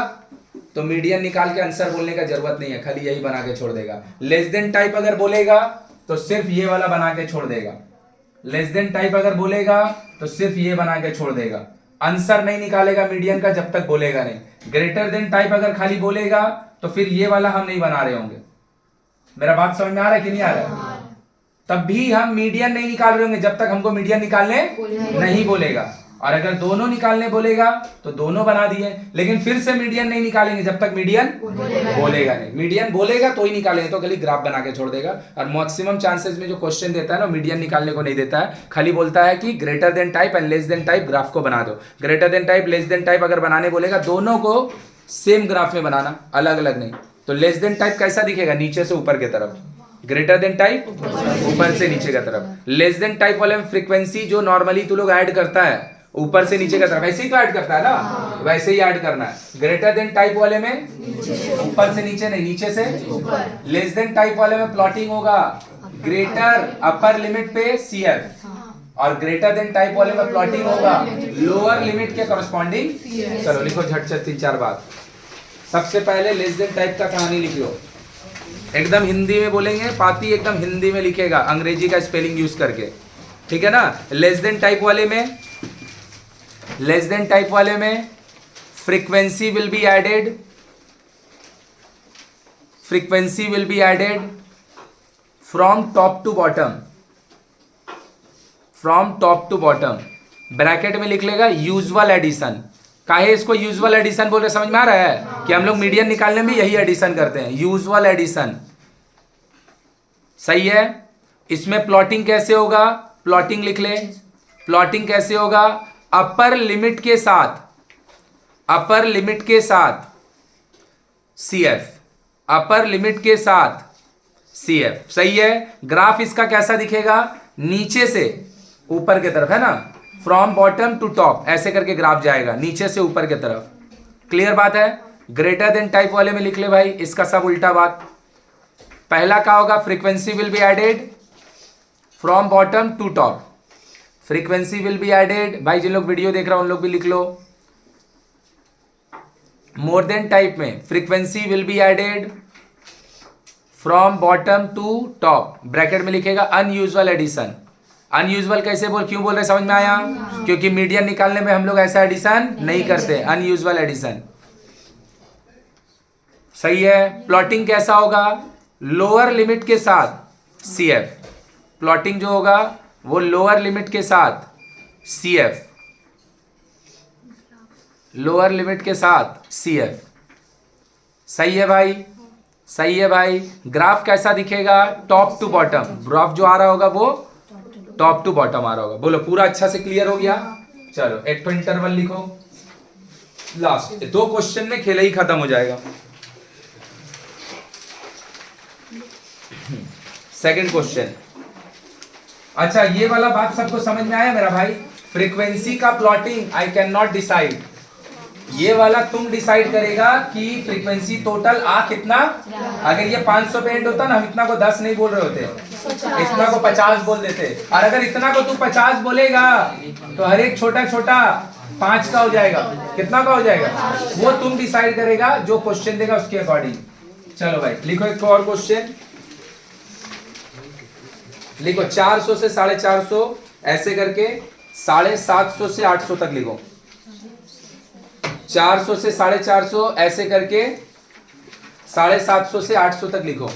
तो मीडियन निकाल के आंसर बोलने का जरूरत नहीं है, खाली यही बना के छोड़ देगा। लेस देन टाइप अगर बोलेगा तो सिर्फ ये वाला बना के छोड़ देगा, लेस देन टाइप अगर बोलेगा तो सिर्फ ये बना के छोड़ देगा, आंसर नहीं निकालेगा मीडियन का जब तक बोलेगा नहीं। ग्रेटर देन टाइप अगर खाली बोलेगा तो फिर ये वाला हम नहीं बना रहे होंगे। मेरा बात समझ में आ रहा है कि नहीं आ रहा है, तब भी हम मीडियन नहीं निकाल रहे होंगे जब तक हमको मीडियन निकालने नहीं बोलेगा। और अगर दोनों निकालने बोलेगा तो दोनों बना दिए, लेकिन फिर से मीडियन नहीं निकालेंगे जब तक मीडियन बोलेगा नहीं। मीडियन बोलेगा तो ही निकालेंगे, तो खाली ग्राफ बना के छोड़ देगा। और मैक्सिमम चांसेस में जो क्वेश्चन देता है ना, मीडियन निकालने को नहीं देता है, खाली बोलता है कि greater than type and less than type graph को बना दो। Greater than type, less than type अगर बनाने बोलेगा दोनों को सेम ग्राफ में बनाना, अलग अलग नहीं। तो लेस देन टाइप कैसा दिखेगा, नीचे से ऊपर की तरफ, ग्रेटर देन टाइप ऊपर से नीचे की तरफ। लेस देन टाइप वाले में फ्रीक्वेंसी जो नॉर्मली तू लोग ऐड करता है ऊपर से नीचे की तरफ, वैसे ही तो ऐड करता है ना, वैसे ही ऐड करना है। ग्रेटर देन टाइप वाले में ऊपर से नीचे नहीं, नीचे से ऊपर। लेस देन टाइप वाले में प्लॉटिंग होगा ग्रेटर अपर लिमिट पे CF, और ग्रेटर देन टाइप वाले में प्लॉटिंग होगा लोअर लिमिट के करस्पॉन्डिंग। चलो लिखो झट से 3-4 बात। सबसे पहले लेस देन टाइप का कहानी लिख लो, एकदम हिंदी में बोलेंगे, पाती एकदम हिंदी में लिखेगा, अंग्रेजी का स्पेलिंग यूज करके, ठीक है ना। लेस देन टाइप वाले में, लेस देन टाइप वाले में frequency will be added, frequency will be added from top to bottom, from top to bottom. Bracket में लिख लेगा यूजुअल एडिशन। काहे इसको यूजुअल एडिशन बोल रहे, समझ में आ रहा है कि हम लोग मीडियन निकालने में यही एडिशन करते हैं, यूजुअल एडिशन, सही है। इसमें प्लॉटिंग कैसे होगा, प्लॉटिंग लिख ले, प्लॉटिंग कैसे होगा, अपर लिमिट के साथ, अपर लिमिट के साथ CF, अपर लिमिट के साथ CF, सही है। ग्राफ इसका कैसा दिखेगा, नीचे से ऊपर की तरफ, है ना, फ्रॉम बॉटम टू टॉप ऐसे करके ग्राफ जाएगा, नीचे से ऊपर की तरफ। क्लियर बात है। ग्रेटर देन टाइप वाले में लिख ले भाई, इसका सब उल्टा बात। पहला क्या होगा, frequency will be added from bottom to top, frequency will be added. भाई जिन लोग वीडियो देख रहा हो उन लोग भी लिख लो। मोर देन टाइप में frequency will be added from bottom to top, bracket में लिखेगा अनयूजुअल एडिशन। अनयूजुअल कैसे क्यों बोल रहे समझ में आया? क्योंकि मीडियन निकालने में हम लोग ऐसा एडिशन नहीं करते, अनयूजुअल एडिशन। सही है। प्लॉटिंग कैसा होगा? लोअर लिमिट के साथ CF, प्लॉटिंग जो होगा वो लोअर लिमिट के साथ CF, लोअर लिमिट के साथ CF। सही है भाई, सही है भाई। ग्राफ कैसा दिखेगा? टॉप टू बॉटम, ग्राफ जो आ रहा होगा वो टॉप टू बॉटम आ रहा होगा। बोलो पूरा अच्छा से क्लियर हो गया? चलो एक तो इंटरवल लिखो, लास्ट 2 क्वेश्चन में खेल ही खत्म हो जाएगा। Second question. अच्छा ये वाला बात सबको समझ में आया मेरा भाई? फ्रीक्वेंसी का plotting I can not decide, ये वाला तुम डिसाइड करेगा कि फ्रीक्वेंसी टोटल आ कितना। अगर ये 500 पे एंड होता ना, हम इतना को 10 नहीं बोल रहे होते, इतना को 50 बोल देते। और अगर इतना को तू 50 बोलेगा तो हर एक छोटा छोटा 5 का हो जाएगा। कितना का हो जाएगा वो तुम डिसाइड करेगा, जो क्वेश्चन देगा उसके अकॉर्डिंग। चलो भाई लिखो एक और क्वेश्चन लिखो। 400 से 450 ऐसे करके 750 से 800 तक लिखो। 400 से 450 ऐसे करके 750 से 800 तक लिखो।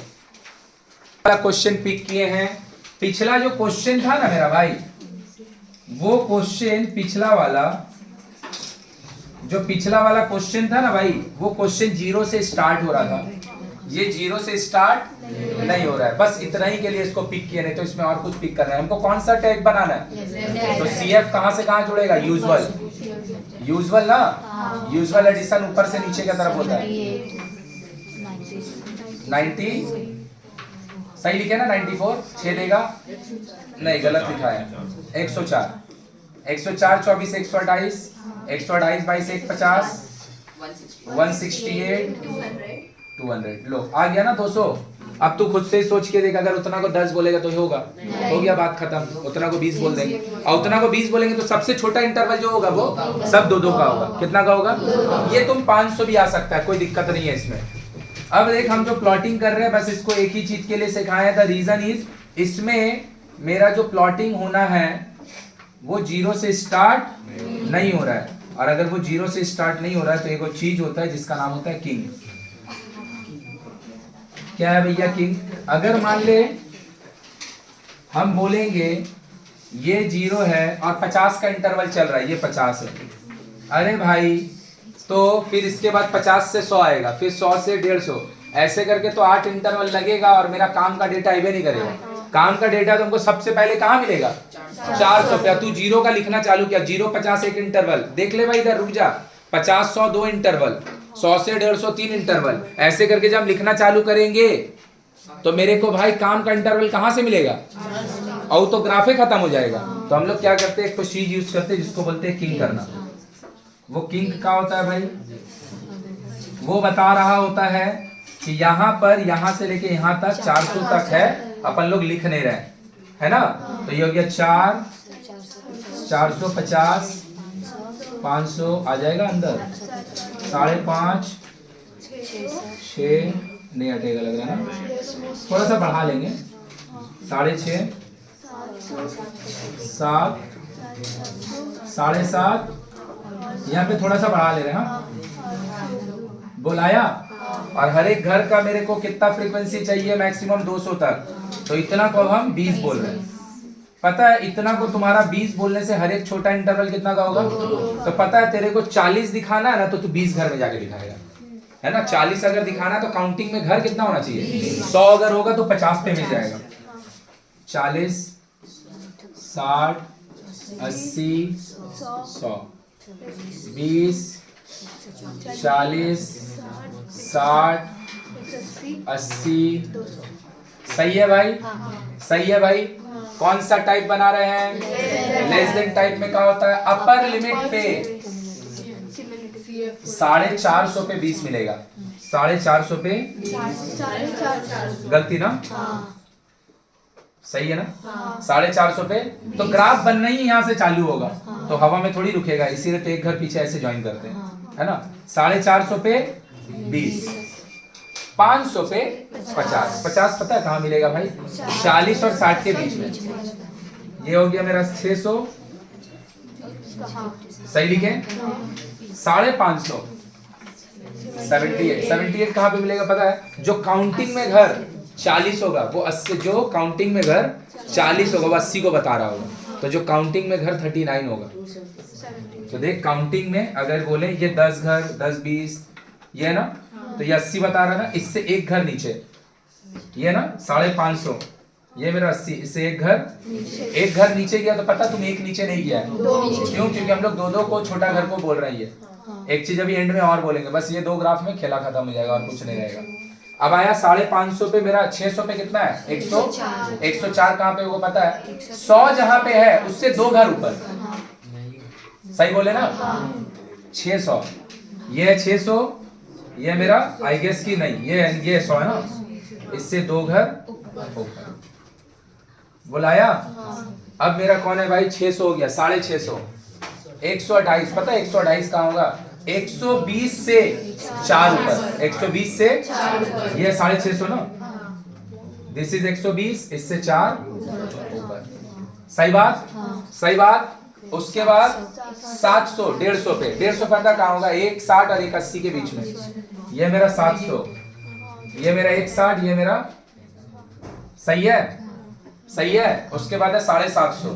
क्वेश्चन पिक किए हैं। पिछला जो क्वेश्चन था ना मेरा भाई, वो क्वेश्चन पिछला वाला क्वेश्चन था ना भाई, वो क्वेश्चन 0 से स्टार्ट हो रहा था। ये 0 से स्टार्ट नहीं हो रहा है, बस इतना ही के लिए इसको पिक किया, नहीं तो इसमें और कुछ पिक करना है हमको। कौन सा टैग बनाना है? तो CF कहां से कहां जुड़ेगा? यूजुअल, यूजुअल ना, यूजुअल एडिशन ऊपर से नीचे की तरफ होता है। 90 सही लिखे ना? 94 6 देगा नहीं, गलत लिखा है। 104 104 24 128 128 22 150 168 200। लो आ गया ना 200। अब तू खुद से ही सोच के देख, अगर उतना को 10 बोलेगा तो होगा, हो गया बात खत्म। उतना को 20 बोल देंगे, और उतना को 20 बोलेंगे तो सबसे छोटा इंटरवल जो होगा वो सब 2-2 का होगा। कितना का होगा? ये तुम 500 भी आ सकता है, कोई दिक्कत नहीं है इसमें। अब देख हम जो प्लॉटिंग कर रहे हैं बस इसको एक ही चीज के लिए सिखाया था। रीजन इज, इसमें मेरा जो प्लॉटिंग होना है वो 0 से स्टार्ट नहीं हो रहा है, और अगर वो 0 से स्टार्ट नहीं हो रहा है तो एक चीज होता है जिसका नाम होता है किंग। क्या है भैया? किंग। अगर मान ले हम बोलेंगे ये 0 है और 50 का इंटरवल चल रहा है, ये 50 है, अरे भाई तो फिर इसके बाद 50 से 100 आएगा, फिर 100 से 150, ऐसे करके तो 8 इंटरवल लगेगा और मेरा काम का डेटा इवे नहीं करेगा। काम का डेटा तुमको सबसे पहले कहाँ मिलेगा? 400 पे। तू 0 का लिखना चालू किया, 0 50 एक इंटरवल, देख ले भाई इधर रुक जा, 50 100 2 इंटरवल, 100 से 150 3 इंटरवल, ऐसे करके जब हम लिखना चालू करेंगे तो मेरे को भाई काम का इंटरवल कहाँ से मिलेगा? और तो ग्राफे खत्म हो जाएगा। तो हम लोग क्या करते हैं, एक तो चीज यूज करते हैं जिसको बोलते हैं किंग करना। वो किंग क्या होता है भाई? वो बता रहा होता है कि यहाँ पर, यहाँ से लेके यहाँ तक 400 तक है, अपन लोग लिख नहीं रहे, है ना? तो ये हो गया 4 450 500 आ जाएगा अंदर, 5.5 6 नहीं हटेगा लग रहा है ना, थोड़ा सा बढ़ा लेंगे, 6.5 7 7.5, यहाँ पे थोड़ा सा बढ़ा ले रहे हैं। हाँ बोलाया। और हर एक घर का मेरे को कितना फ्रीक्वेंसी चाहिए? मैक्सिमम 200 तक, तो इतना को अब हम 20 बोल रहे हैं। पता है इतना को तुम्हारा 20 बोलने से हर एक छोटा इंटरवल कितना का होगा? तो पता है तेरे को 40 दिखाना है ना, तो तू 20 घर में जाके दिखाएगा, है ना? 40 अगर दिखाना तो काउंटिंग में घर कितना होना चाहिए? 100 अगर होगा तो 50 पे मिल जाएगा। 40 60 80 100 20 40 60 80। सही है भाई? सही है भाई? कौन सा टाइप बना रहे हैं? लेस देन टाइप में क्या होता है? अपर लिमिट पे 450 पे 20 मिलेगा, 450 पे गलती ना, सही है ना? 450 पे तो ग्राफ बनना ही यहाँ से चालू होगा, तो हवा में थोड़ी रुकेगा, इसीलिए तो एक घर पीछे ऐसे ज्वाइन करते हैं, है ना? 450 पे 20, 500 पे 50, 50 पता है कहाँ मिलेगा भाई? 40 और 60 के बीच में। ये हो गया मेरा 600, सही लिखे? 550, 78, 78 कहाँ पे मिलेगा पता है? जो काउंटिंग में घर 40 होगा वो 80, जो काउंटिंग में घर 40 होगा वो 80 को बता रहा होगा, तो जो काउंटिंग में घर 39 होगा। तो देख काउंटिंग में अगर बोले ये 10 घर 10 20 ये है ना, तो ये 80 बता रहा है ना, इससे एक घर नीचे ये है ना 550, ये मेरा 80, इससे एक घर नीचे गया तो पता तुम एक नीचे नहीं गया है। क्यों? क्योंकि हम लोग दो को छोटा घर को बोल रहे हैं। ये एक चीज अभी एंड में और बोलेंगे, बस ये 2 ग्राफ में खेला खत्म हो जाएगा और कुछ नहीं रहेगा। अब आया 550 पे मेरा 600 पे कितना है? 104 कहाँ पे वो पता है? 100 जहाँ पे है उससे 2 घर ऊपर, सही बोले ना? 600, ये है 600, ये मेरा आई गेस की नहीं, ये 100 है ना, इससे 2 घर ऊपर बुलाया। अब मेरा कौन है भाई? 600 हो गया, 650, 128 पता है 128 कहाँ होगा? 120 से 4 ऊपर, 120 से ये 650 ना, दिस इज 120, इससे 4 ऊपर, सही बात? सही बात। उसके बाद 700, 150 पे, 150 पता कहाँ होगा? 160 और 180 के बीच में, ये मेरा 700, ये मेरा 160, ये मेरा, सही है? सही है। उसके बाद है 750,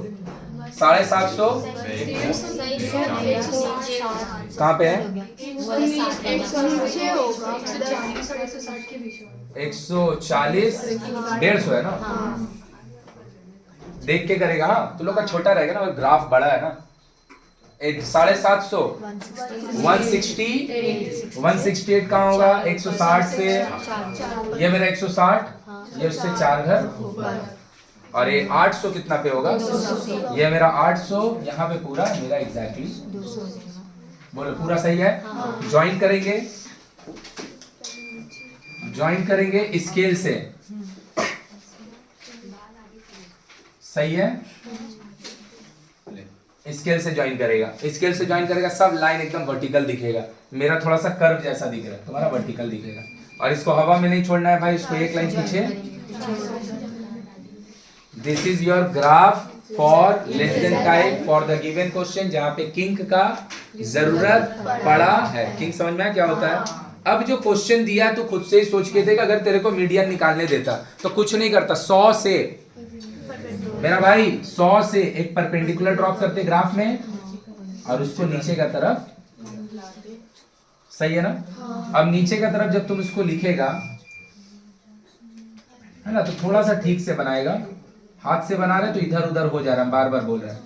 750 कहाँ पे है? 140, 150 है ना, देख के करेगा। हाँ, तो लोग का छोटा रहेगा ना, ग्राफ बड़ा है ना। 750, 168 कहाँ होगा? 160 से ये मेरा 160, ये उससे 4 घर, और ये 800 कितना पे होगा? ये मेरा 800, यहाँ पे पूरा मेरा एग्जैक्टली, बोलो पूरा सही है? ज्वाइन करेंगे स्केल से, सही है? स्केल से ज्वाइन करेगा, स्केल से ज्वाइन करेगा, सब लाइन एकदम वर्टिकल दिखेगा। मेरा थोड़ा सा कर्व जैसा दिख रहा है, तुम्हारा वर्टिकल दिखेगा। और इसको हवा में नहीं छोड़ना है भाई, इसको एक लाइन पीछे। This is your graph for less than type for the given question, जहां पे किंक का जरूरत पड़ा है। किंक समझ में आया क्या होता है? अब जो क्वेश्चन दिया तो खुद से ही सोच के देगा। अगर तेरे को मीडियन निकालने देता तो कुछ नहीं करता, 100 से मेरा भाई 100 से एक परपेंडिकुलर ड्रॉप करते ग्राफ में, और उसको नीचे का तरफ, सही है ना? अब नीचे का तरफ जब तुम इसको लिखेगा है ना, तो थोड़ा सा ठीक से बनाएगा। हाथ से बना रहे तो इधर उधर हो जा रहा है, बार बार बोल रहा है,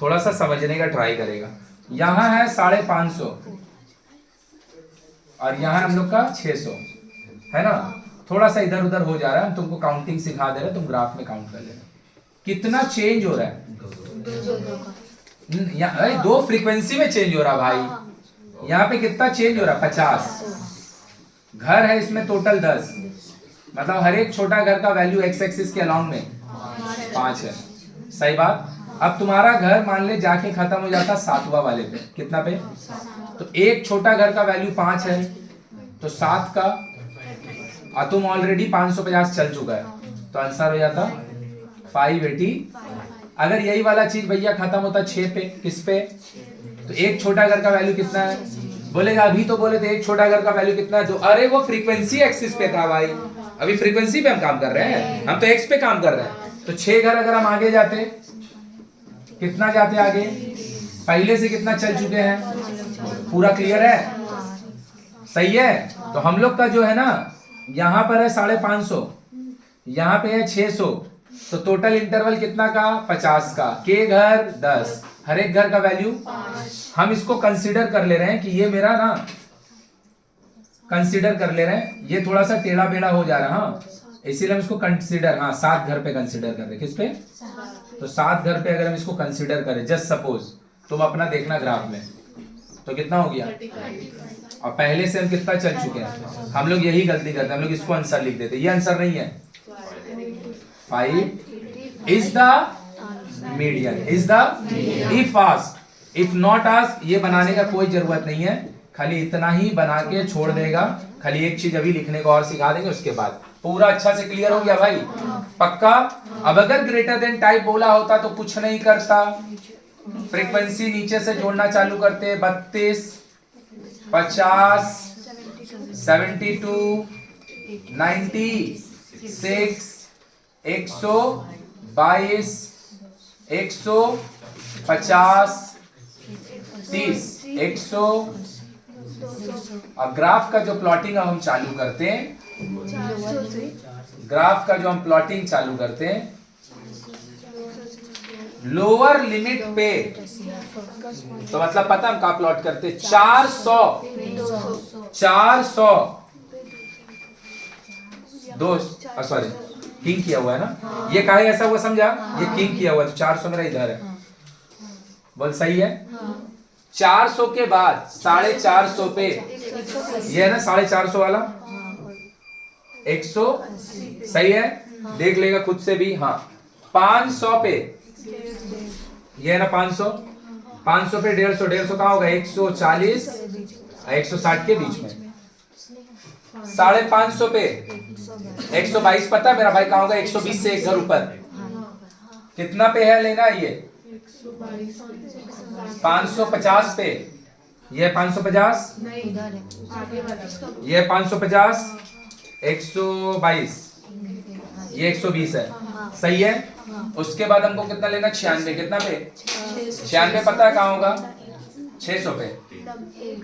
थोड़ा सा समझने का ट्राई करेगा। यहाँ है 550 और यहाँ हम लोग का 600 है ना, थोड़ा सा इधर उधर हो जा रहा है। हम तुमको काउंटिंग सिखा दे रहे हैं, तुम ग्राफ में काउंट कर लेना कितना चेंज हो रहा है। यहाँ 2 फ्रीक्वेंसी में चेंज हो रहा भाई। यहाँ पे कितना चेंज हो रहा है? 50 घर है इसमें, टोटल 10, मतलब हर एक छोटा घर का वैल्यू एक्स एक्सिस के अलॉन्ग में 5 है, सही बात। अब तुम्हारा घर मान ले जाके खत्म हो जाता 7वां वाले पे, कितना पे? तो एक छोटा घर का वैल्यू 5 है, तो 7 का, और तुम ऑलरेडी 550 चल चुका है, तो आंसर हो जाता 580। अगर यही वाला चीज भैया खत्म होता 6 पे, किस पे? तो एक छोटा घर का वैल्यू कितना है? बोलेगा अभी तो बोले थे एक छोटा घर का वैल्यू कितना है, तो अरे वो फ्रीक्वेंसी एक्सिस पे था भाई, अभी फ्रीक्वेंसी पे हम काम कर रहे हैं, हम तो एक्स पे काम कर रहे हैं। तो 6 घर अगर हम आगे जाते, कितना जाते आगे? पहले से कितना चल चुके हैं? पूरा क्लियर है? सही है। तो हम लोग का जो है ना, यहाँ पर है 550, यहाँ पे है 600, तो टोटल इंटरवल कितना का? 50 का। के घर 10, हर एक घर का वैल्यू, हम इसको कंसीडर कर ले रहे हैं कि ये मेरा ना, कंसीडर कर ले रहे हैं, ये थोड़ा सा टेढ़ा बेढ़ा हो जा रहा है, हाँ, इसीलिए हम इसको कंसीडर, हाँ 7 घर पे कंसीडर कर रहे। किस पे? तो 7 घर पे अगर हम इसको कंसीडर करें, जस्ट सपोज, तुम अपना देखना ग्राफ में, तो कितना हो गया? और पहले से हम कितना चल चुके हैं? हम लोग यही गलती करते हैं, हम लोग इसको आंसर लिख देते, ये आंसर नहीं है। 5 is the median, is the if asked, if not asked, ये बनाने का कोई जरूरत नहीं है, खाली इतना ही बना के छोड़ देगा खाली एक चीज अभी लिखने को और सिखा देंगे, उसके बाद पूरा अच्छा से क्लियर हो गया भाई? पक्का? अब अगर ग्रेटर देन टाइप बोला होता तो कुछ नहीं करता, फ्रीक्वेंसी नीचे से जोड़ना चालू करते, 32, 50, 72, 96, 122, 150, 30, 100। अब ग्राफ का जो प्लॉटिंग हम चालू करते हैं, ग्राफ का जो हम प्लॉटिंग चालू करते हैं, लोअर लिमिट पे तो मतलब पता हम कहाँ प्लॉट करते हैं? 400 दो सॉरी किंग किया हुआ है ना, ये काहे ऐसा हुआ समझा? ये किंग किया हुआ है तो 400 मेरा इधर है, बोल सही है? 400 के बाद 450 पे, ये है ना 450 वाला, 100 सही है, देख लेगा खुद से भी। हाँ 500 पे, ये है ना 500, 500 पे 150, 150 कहाँ होगा? 140, 160 के बीच में। 550 पे 122 पता है मेरा भाई कहाँ होगा? 120 से एक घर ऊपर। कितना पे है लेना ये? 550 पे, ये 550, ये 550, 122, ये 120 है, सही है। उसके बाद हमको कितना लेना? 96। कितना पे? 96 पता है कहाँ होगा? 600 पे।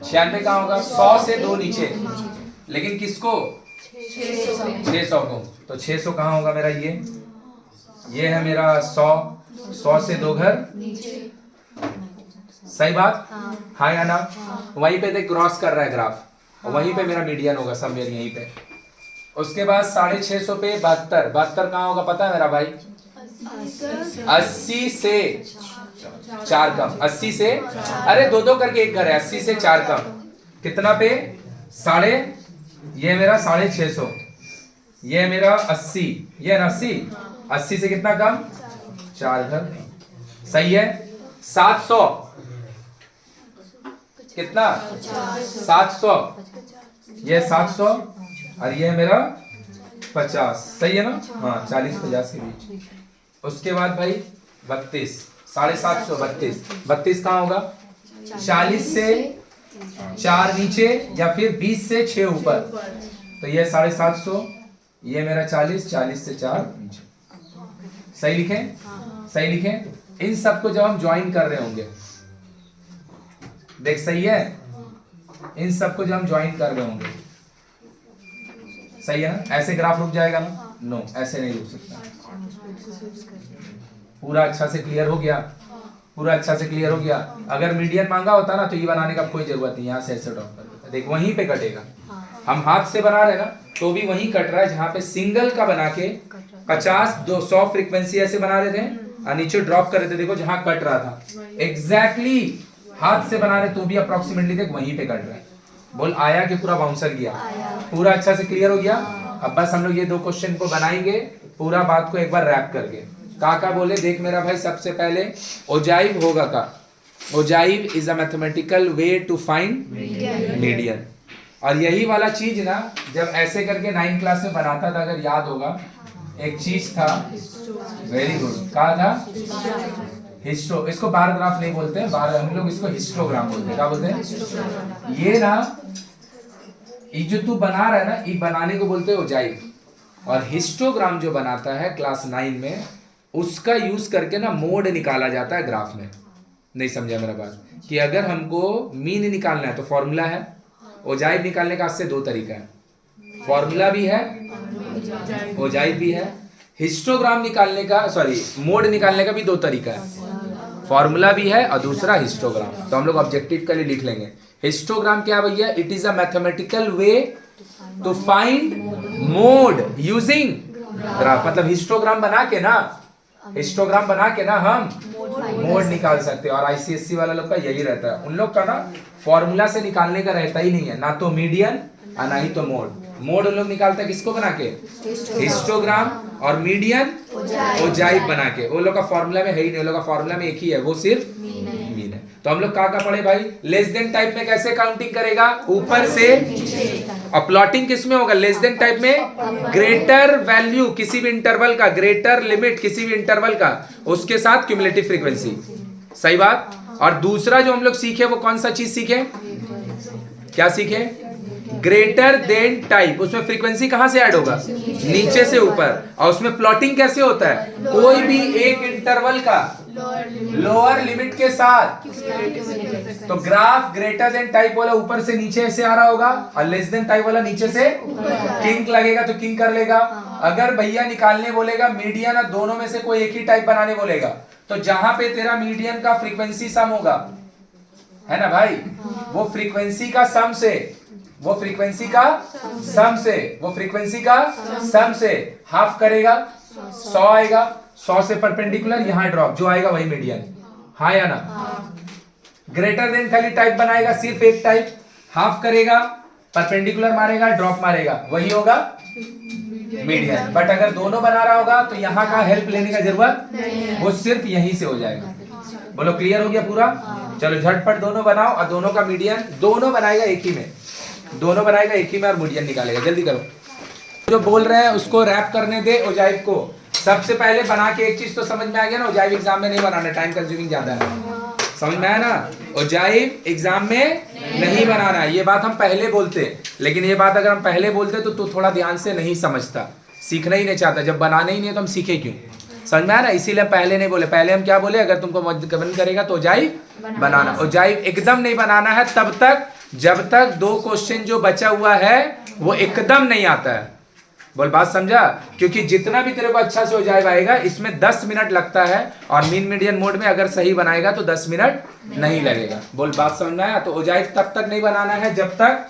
96 कहाँ होगा? 100 से 2 नीचे, लेकिन किसको? 600 को। तो 600 कहाँ होगा मेरा? ये है मेरा 100, 100 से 2 घर, सही बात? हाँ या ना? वहीं पे देख क्रॉस कर रहा है ग्राफ, और वहीं पे मेरा मीडियन होगा सब मेरे यहीं पे। उसके बाद 650 पे 72, 72 कहाँ होगा पता है मेरा भाई? 80 से 4 कम, 80 से, अरे 2-2 करके एक घर है, 80 से 4 कम। कितना पे? साढ़े, ये मेरा 650, ये मेरा 80, ये ना 80, 80 से कितना कम? 4 घर, सही है। 700 कितना? 700, ये 700 और ये है मेरा 50, सही है ना? हाँ 40-50 के बीच। उसके बाद भाई 32, 750, 32, 32 कहाँ होगा? 40 से 4 नीचे या फिर 20 से 6 ऊपर, तो ये 750, ये मेरा 40, 40 से 4 नीचे, सही लिखे? सही लिखे? इन सबको जब हम ज्वाइन कर रहे होंगे, देख सही है, इन सबको जब हम ज्वाइन कर रहे होंगे, सही है ना? ऐसे ग्राफ रुक जाएगा ना? नो, ऐसे नहीं रुक सकता। पूरा अच्छा से क्लियर हो गया? पूरा अच्छा से क्लियर हो गया? अगर मीडियन मांगा होता ना तो ये बनाने का कोई जरूरत नहीं, यहाँ से ऐसे ड्रॉप कर देता, देख वहीं पे कटेगा। हम हाथ से बना रहे ना तो भी वहीं कट रहा है, जहाँ पे सिंगल का बना के 50, 200 फ्रीक्वेंसी ऐसे बना रहे थे और नीचे ड्रॉप कर रहे थे, देखो जहाँ कट रहा था एग्जैक्टली हाथ से बना रहे तो भी अप्रोक्सीमेटली देख वहीं पे कट रहा है। बोल आया कि पूरा बाउंसर गया? पूरा अच्छा से क्लियर हो गया? अब बस हम लोग ये 2 क्वेश्चन को बनाएंगे पूरा बात को एक बार रैप करके। का बोले देख मेरा भाई, सबसे पहले ओजाइव होगा का, ogive is a mathematical way to find median. और यही वाला चीज ना जब ऐसे करके 9th क्लास में बनाता था, अगर याद होगा, एक चीज था, वेरी गुड, कहा था हिस्टो, इसको बार ग्राफ नहीं बोलते हैं, बार हम लोग इसको हिस्टोग्राम बोलते हैं। क्या बोलते हैं? ये ना ये जो तू बना रहा है ना, ये बनाने को बोलते हैं ओजाइव, और हिस्टोग्राम जो बनाता है क्लास 9 में, उसका यूज करके ना मोड निकाला जाता है ग्राफ में। नहीं समझा मेरा बात? कि अगर हमको मीन निकालना है तो फॉर्मूला है, ओजाइव निकालने का इससे 2 तरीका है, फॉर्मूला भी है, ओजाइव भी है। हिस्टोग्राम निकालने का, सॉरी मोड निकालने का भी 2 तरीका है, फॉर्मूला भी है और दूसरा हिस्टोग्राम। तो हम लोग ऑब्जेक्टिव के लिए लिख लेंगे हिस्टोग्राम क्या भैया? It is a mathematical way to find mode using graph. मतलब हिस्टोग्राम बना के ना, हिस्टोग्राम बना के ना हम मोड निकाल सकते हैं। और आईसीएससी वाला लोग का यही रहता है, उन लोग का ना फॉर्मूला से निकालने का रहता ही नहीं है, ना तो मीडियन और ना ही तो मोड। मोड उन लोग निकालते हैं किसको बना के? हिस्टोग्राम। और मीडियन ओजाइव बना के। वो लोग का फॉर्मूला में है ही नहीं, वो लोग का फॉर्मूला में एक ही है, वो सिर्फ मीन है। तो हम लोग क्या पढ़े भाई? लेस देन टाइप में कैसे काउंटिंग करेगा? ऊपर से और प्लॉटिंग किस में होगा? लेस देन टाइप में ग्रेटर वैल्यू किसी भी इंटरवल का, ग्रेटर लिमिट किसी भी इंटरवल का, उसके साथ क्यूमुलेटिव फ्रीक्वेंसी। सही बात। और दूसरा जो हम लोग सीखे वो कौन सा चीज सीखे? क्या सीखे? Greater than type. उसमें फ्रीक्वेंसी कहां से ऐड होगा? नीचे से ऊपर। और उसमें प्लॉटिंग कैसे होता है? कोई भी एक इंटरवल का लोअर लिमिट के साथ। तो ग्राफ ग्रेटर देन टाइप वाला ऊपर से नीचे से आ रहा होगा और लेस देन टाइप वाला नीचे से किंग लगेगा तो किंग कर लेगा। अगर भैया निकालने बोलेगा मीडियन और दोनों में से कोई एक ही टाइप बनाने बोलेगा, तो जहां पे तेरा मीडियन का फ्रीक्वेंसी सम होगा, है ना भाई, वो फ्रीक्वेंसी का सम से, वो फ्रीक्वेंसी का सम से, वो फ्रीक्वेंसी का सम से हाफ करेगा, 100 आएगा, 100 से परपेंडिकुलर यहां ड्रॉप, जो आएगा वही मीडियन। हाँ या ना? ग्रेटर देन खाली टाइप बनाएगा, सिर्फ एक टाइप, हाफ करेगा, परपेंडिकुलर मारेगा, ड्रॉप मारेगा, वही होगा मीडियन। बट अगर दोनों बना रहा होगा तो यहां का हेल्प लेने का जरूरत, वो सिर्फ यहीं से हो जाएगा। बोलो क्लियर हो गया पूरा? चलो झटपट दोनों बनाओ और दोनों का मीडियन, दोनों बनाएगा एक ही में, दोनों बनाएगा एक ही में और मीडियन निकालेगा। जल्दी करो। जो बोल रहे हैं उसको रैप करने दे ओजाइव को। सबसे पहले बना के एक चीज तो समझ में आ गया ना, ओजाइव एग्जाम में नहीं बनाना, टाइम कंज्यूमिंग ज्यादा है। समझ में आया ना? ओजाइव एग्जाम में नहीं बनाना है, ये बात हम पहले बोलते, लेकिन ये बात अगर हम पहले बोलते तो तू थोड़ा ध्यान से नहीं समझता, सीखना ही नहीं चाहता। जब बनाना ही नहीं है तो हम सीखे क्यों? समझ में आया ना? इसीलिए पहले नहीं बोले। पहले हम क्या बोले? अगर तुमको मन करेगा तो ओजाइव बनाना। ओजाइव एकदम नहीं बनाना है तब तक जब तक 2 क्वेश्चन जो बचा हुआ है वो एकदम नहीं आता है। बोल बात समझा? क्योंकि जितना भी तेरे को अच्छा से ओजाइव आएगा इसमें 10 मिनट लगता है, और मीन मीडियन मोड में अगर सही बनाएगा तो 10 मिनट नहीं लगेगा। बोल बात समझ में आया? तो ओजाइव तब तक नहीं बनाना है जब तक।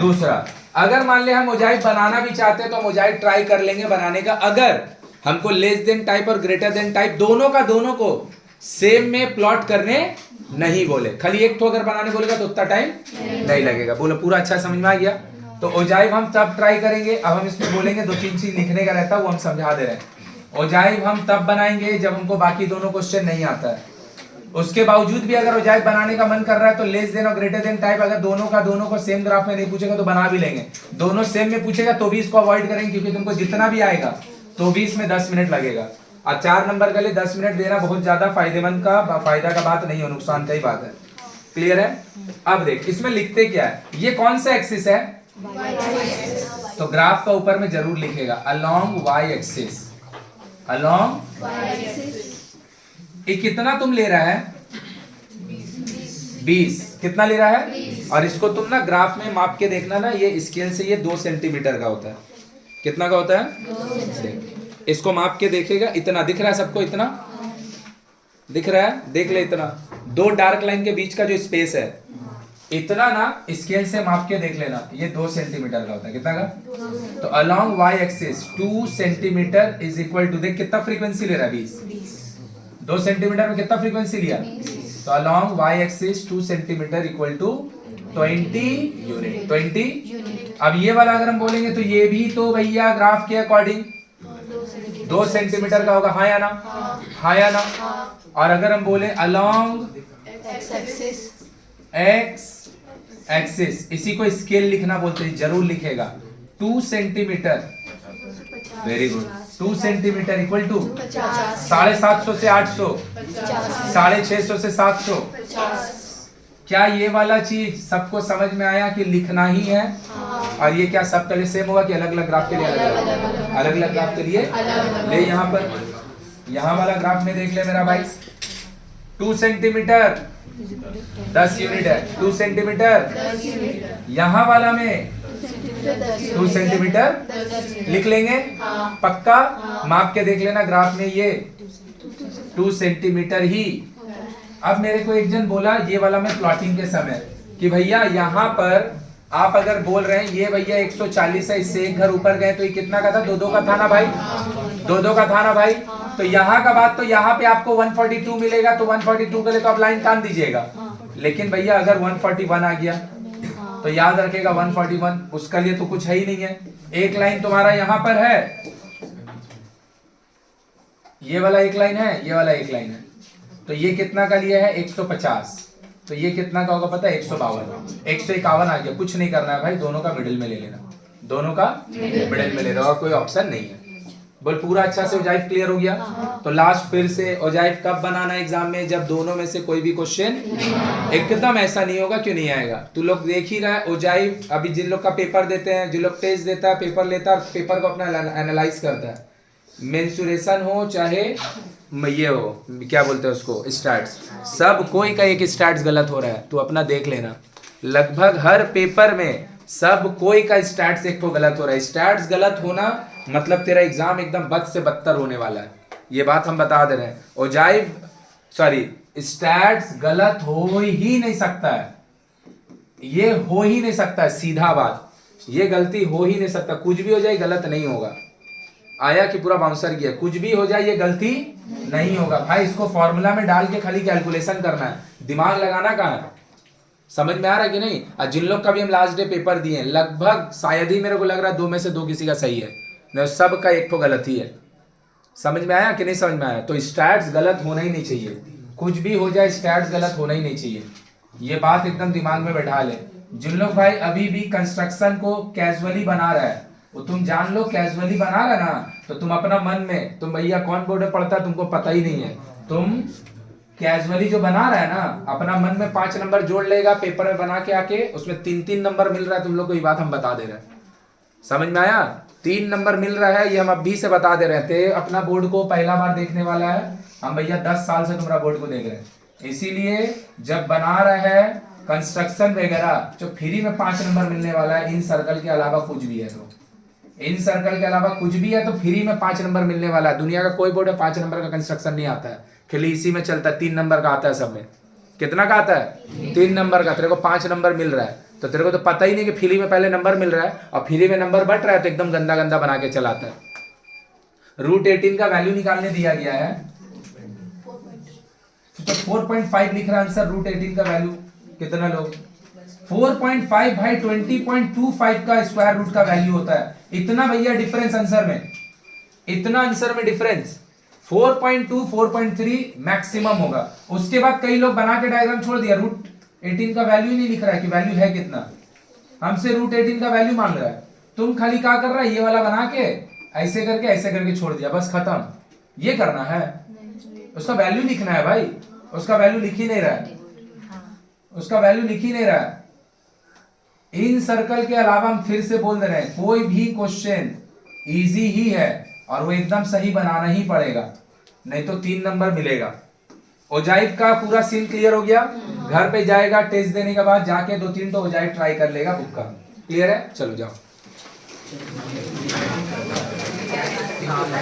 दूसरा, अगर मान ले हम ओजाइव बनाना भी चाहते हैं तो हम ओजाइव ट्राई कर लेंगे बनाने का, अगर हमको लेस देन टाइप और ग्रेटर देन टाइप दोनों को सेम में प्लॉट करने नहीं बोले। खाली एक तो अगर बनाने बोलेगा तो उतना टाइम नहीं लगेगा। बोलो पूरा अच्छा समझ में आ गया? तो ओजाइव हम तब ट्राई करेंगे। अब हम इसमें बोलेंगे 2-3 चीज लिखने का रहता है, वो हम समझा दे रहे हैं। ओजाइव हम तब बनाएंगे जब हमको बाकी दोनों क्वेश्चन नहीं आता है। उसके बावजूद भी अगर ओजाइव बनाने का मन कर रहा है तो लेस देन और ग्रेटर देन टाइप अगर दोनों को सेम ग्राफ में नहीं पूछेगा तो बना भी लेंगे। दोनों सेम में पूछेगा तो भी इसको अवॉइड करेंगे, क्योंकि तुमको जितना भी आएगा तो भी इसमें 10 मिनट लगेगा। और 4 नंबर के लिए 10 मिनट देना बहुत ज्यादा फायदा का बात नहीं हो, नुकसान का ही बात है। क्लियर है? अब देख इसमें लिखते क्या है, ये कौन सा एक्सिस है? तो ग्राफ का ऊपर में जरूर लिखेगा अलोंग वाई एक्सिस, अलोंग। ये कितना तुम ले रहा है? 20। कितना ले रहा है? और इसको तुम ना ग्राफ में माप के देखना ना, ये स्केल से ये 2 सेंटीमीटर का होता है। कितना का होता है? इसको माप के देखेगा, इतना दिख रहा है सबको? इतना दिख रहा है? देख ले इतना, 2 डार्क लाइन के बीच का जो स्पेस है इतना ना स्केल से माप के देख लेना, ये 2 सेंटीमीटर का होता है। कितना का? तो along Y axis 2 centimetre is equal to, देख कितना फ्रीक्वेंसी ले रहा है? 20। 2 सेंटीमीटर में कितना फ्रीक्वेंसी लिया? तो along Y axis 2 centimetre equal to 20 unit. 20। अब ये वाला अगर हम बोलेंगे तो ये भी तो भैया ग्राफ के अकॉर्डिंग 2 सेंटीमीटर का होगा। हाँ या ना? हाँ या ना? और अगर हम बोले अलोंग एक्स एक्सिस, इसी को स्केल लिखना बोलते हैं, जरूर लिखेगा 2 centimetre. Very good. 2 centimetre equal to 750 से 800, 650 से 700। क्या ये वाला चीज सबको समझ में आया कि लिखना ही है? और ये क्या सबके लिए सेम होगा कि अलग अलग ग्राफ के लिए अलग अलग ग्राफ के लिए? ले यहाँ पर, यहाँ वाला ग्राफ में देख ले मेरा भाई, 2 सेंटीमीटर 10 यूनिट है। 2 सेंटीमीटर यहाँ वाला में 2 सेंटीमीटर लिख लेंगे पक्का। माप के देख लेना ग्राफ में, ये 2 सेंटीमीटर ही। अब मेरे को एक जन बोला ये वाला में प्लॉटिंग के समय कि भैया यहाँ पर आप अगर बोल रहे हैं ये भैया 140 है, इससे एक घर ऊपर गए तो ये कितना का था? 2-2 का था ना भाई? 2-2 का था ना भाई? तो यहाँ का बात, तो यहाँ पे आपको 142 मिलेगा, तो 142 के लिए तो आप लाइन टान दीजिएगा। लेकिन भैया अगर 141 आ गया तो याद रखेगा 141 उसका लिए तो कुछ है ही नहीं है। एक लाइन तुम्हारा यहाँ पर है, ये वाला एक लाइन है, ये वाला एक लाइन है, तो ये कितना का लिया है? 150। तो ये कितना का होगा पता है? 152। 151 आ गया, कुछ नहीं करना है भाई, दोनों का मिडिल में ले लेना, दोनों का मिडिल में ले लेना, और कोई ऑप्शन नहीं है। बोल पूरा अच्छा से ओजाइव क्लियर हो गया? तो लास्ट फिर से ओजाइव कब बनाना है एग्जाम में? जब दोनों में से कोई भी क्वेश्चन एकदम ऐसा नहीं होगा। क्यों नहीं आएगा? तू लोग देख ही रहा है ओजाइव, अभी जिन लोग का पेपर देते हैं, जिन लोग टेस्ट देता है, पेपर लेता है, पेपर को अपना एनालाइज करता है, मेंसुरेशन हो चाहे ये हो, क्या बोलते हैं उसको, स्टैट्स, सब कोई का एक स्टैट्स गलत हो रहा है, तू अपना देख लेना। लगभग हर पेपर में सब कोई का स्टैट्स एक को गलत हो रहा है। स्टैट्स गलत होना मतलब तेरा एग्जाम एकदम बद से बदतर होने वाला है, ये बात हम बता दे रहे हैं। ओजाइव सॉरी स्टैट्स गलत हो ही नहीं सकता है, ये हो ही नहीं सकता है, सीधा बात, ये गलती हो ही नहीं सकता। कुछ भी हो जाए गलत नहीं होगा। आया कि पूरा बाउंसर किया, कुछ भी हो जाए ये गलती नहीं होगा भाई। इसको फॉर्मूला में डाल के खाली कैलकुलेशन करना है, दिमाग लगाना कहाँ है? समझ में आ रहा है कि नहीं? और जिन लोग का भी हम लास्ट डे पेपर दिए, लगभग शायद ही मेरे को लग रहा है 2 में से 2 किसी का सही है, नहीं सब का एक तो गलत ही है। समझ में आया कि नहीं समझ में आया? तो स्टैट्स गलत होना ही नहीं चाहिए, कुछ भी हो जाए स्टैट्स गलत होना ही नहीं चाहिए, ये बात एकदम दिमाग में बैठा ले। जिन लोग भाई अभी भी कंस्ट्रक्शन को कैजुअली बना रहा है, वो तुम जान लो कैजुअली बना रहा है ना, तो तुम अपना मन में, तुम भैया कौन बोर्ड में पढ़ता है तुमको पता ही नहीं है, तुम कैजुअली जो बना रहा है ना, अपना मन में 5 नंबर जोड़ लेगा, पेपर में बना के आके उसमें 3-3 नंबर मिल रहा है तुम लोग को, ये बात हम बता दे रहे हैं। समझ में आया? 3 नंबर मिल रहा है, ये हम अभी से बता दे रहे थे। अपना बोर्ड को पहला बार देखने वाला है, हम भैया 10 साल से तुम्हारा बोर्ड को देख रहे हैं, इसीलिए जब बना रहा है कंस्ट्रक्शन वगैरह जो फ्री में 5 नंबर मिलने वाला है, इन सर्कल के अलावा कुछ भी है तो, इन सर्कल के अलावा कुछ भी है तो फ्री में 5 नंबर मिलने वाला है। दुनिया का कोई बोर्ड में 5 नंबर का कंस्ट्रक्शन नहीं आता है, खाली इसी में चलता है, 3 नंबर का आता है सब में। कितना का आता है? 3 नंबर का। तेरे को 5 नंबर मिल रहा है तो तेरे को तो पता ही नहीं कि फ्री में पहले नंबर मिल रहा है, और फ्री में नंबर बट रहा है तो एकदम गंदा गंदा बना के चलाता है। रूट 18 का वैल्यू निकालने दिया गया है, तो 4.5 लिख रहा है आंसर। रूट 18 का वैल्यू कितना लोग? 4.5 भाई, 20.25 का स्क्वायर रूट का वैल्यू होता है। इतना भैया डिफरेंस आंसर में, इतना आंसर में डिफरेंस 4.2 4.3 मैक्सिमम होगा। उसके बाद कई लोग बना के डायग्राम छोड़ दिया, रूट 18 का वैल्यू नहीं लिख रहा है कि वैल्यू है कितना, हमसे रूट 18 का वैल्यू मांग रहा है। तुम खाली क्या कर रहा है, ये वाला बना के ऐसे करके छोड़ दिया, बस खत्म। ये करना है, उसका वैल्यू लिखना है भाई, उसका वैल्यू लिख ही नहीं रहा है, उसका वैल्यू लिख ही नहीं रहा है। इन सर्कल के अलावा हम फिर से बोल दे रहे हैं, कोई भी क्वेश्चन इजी ही है और वो एकदम सही बनाना ही पड़ेगा, नहीं तो 3 नंबर मिलेगा। ओजाइव का पूरा सीन क्लियर हो गया? घर पे जाएगा टेस्ट देने के बाद जाके 2-3 तो ओजाइव ट्राई कर लेगा बुक का। क्लियर है? चलो जाओ।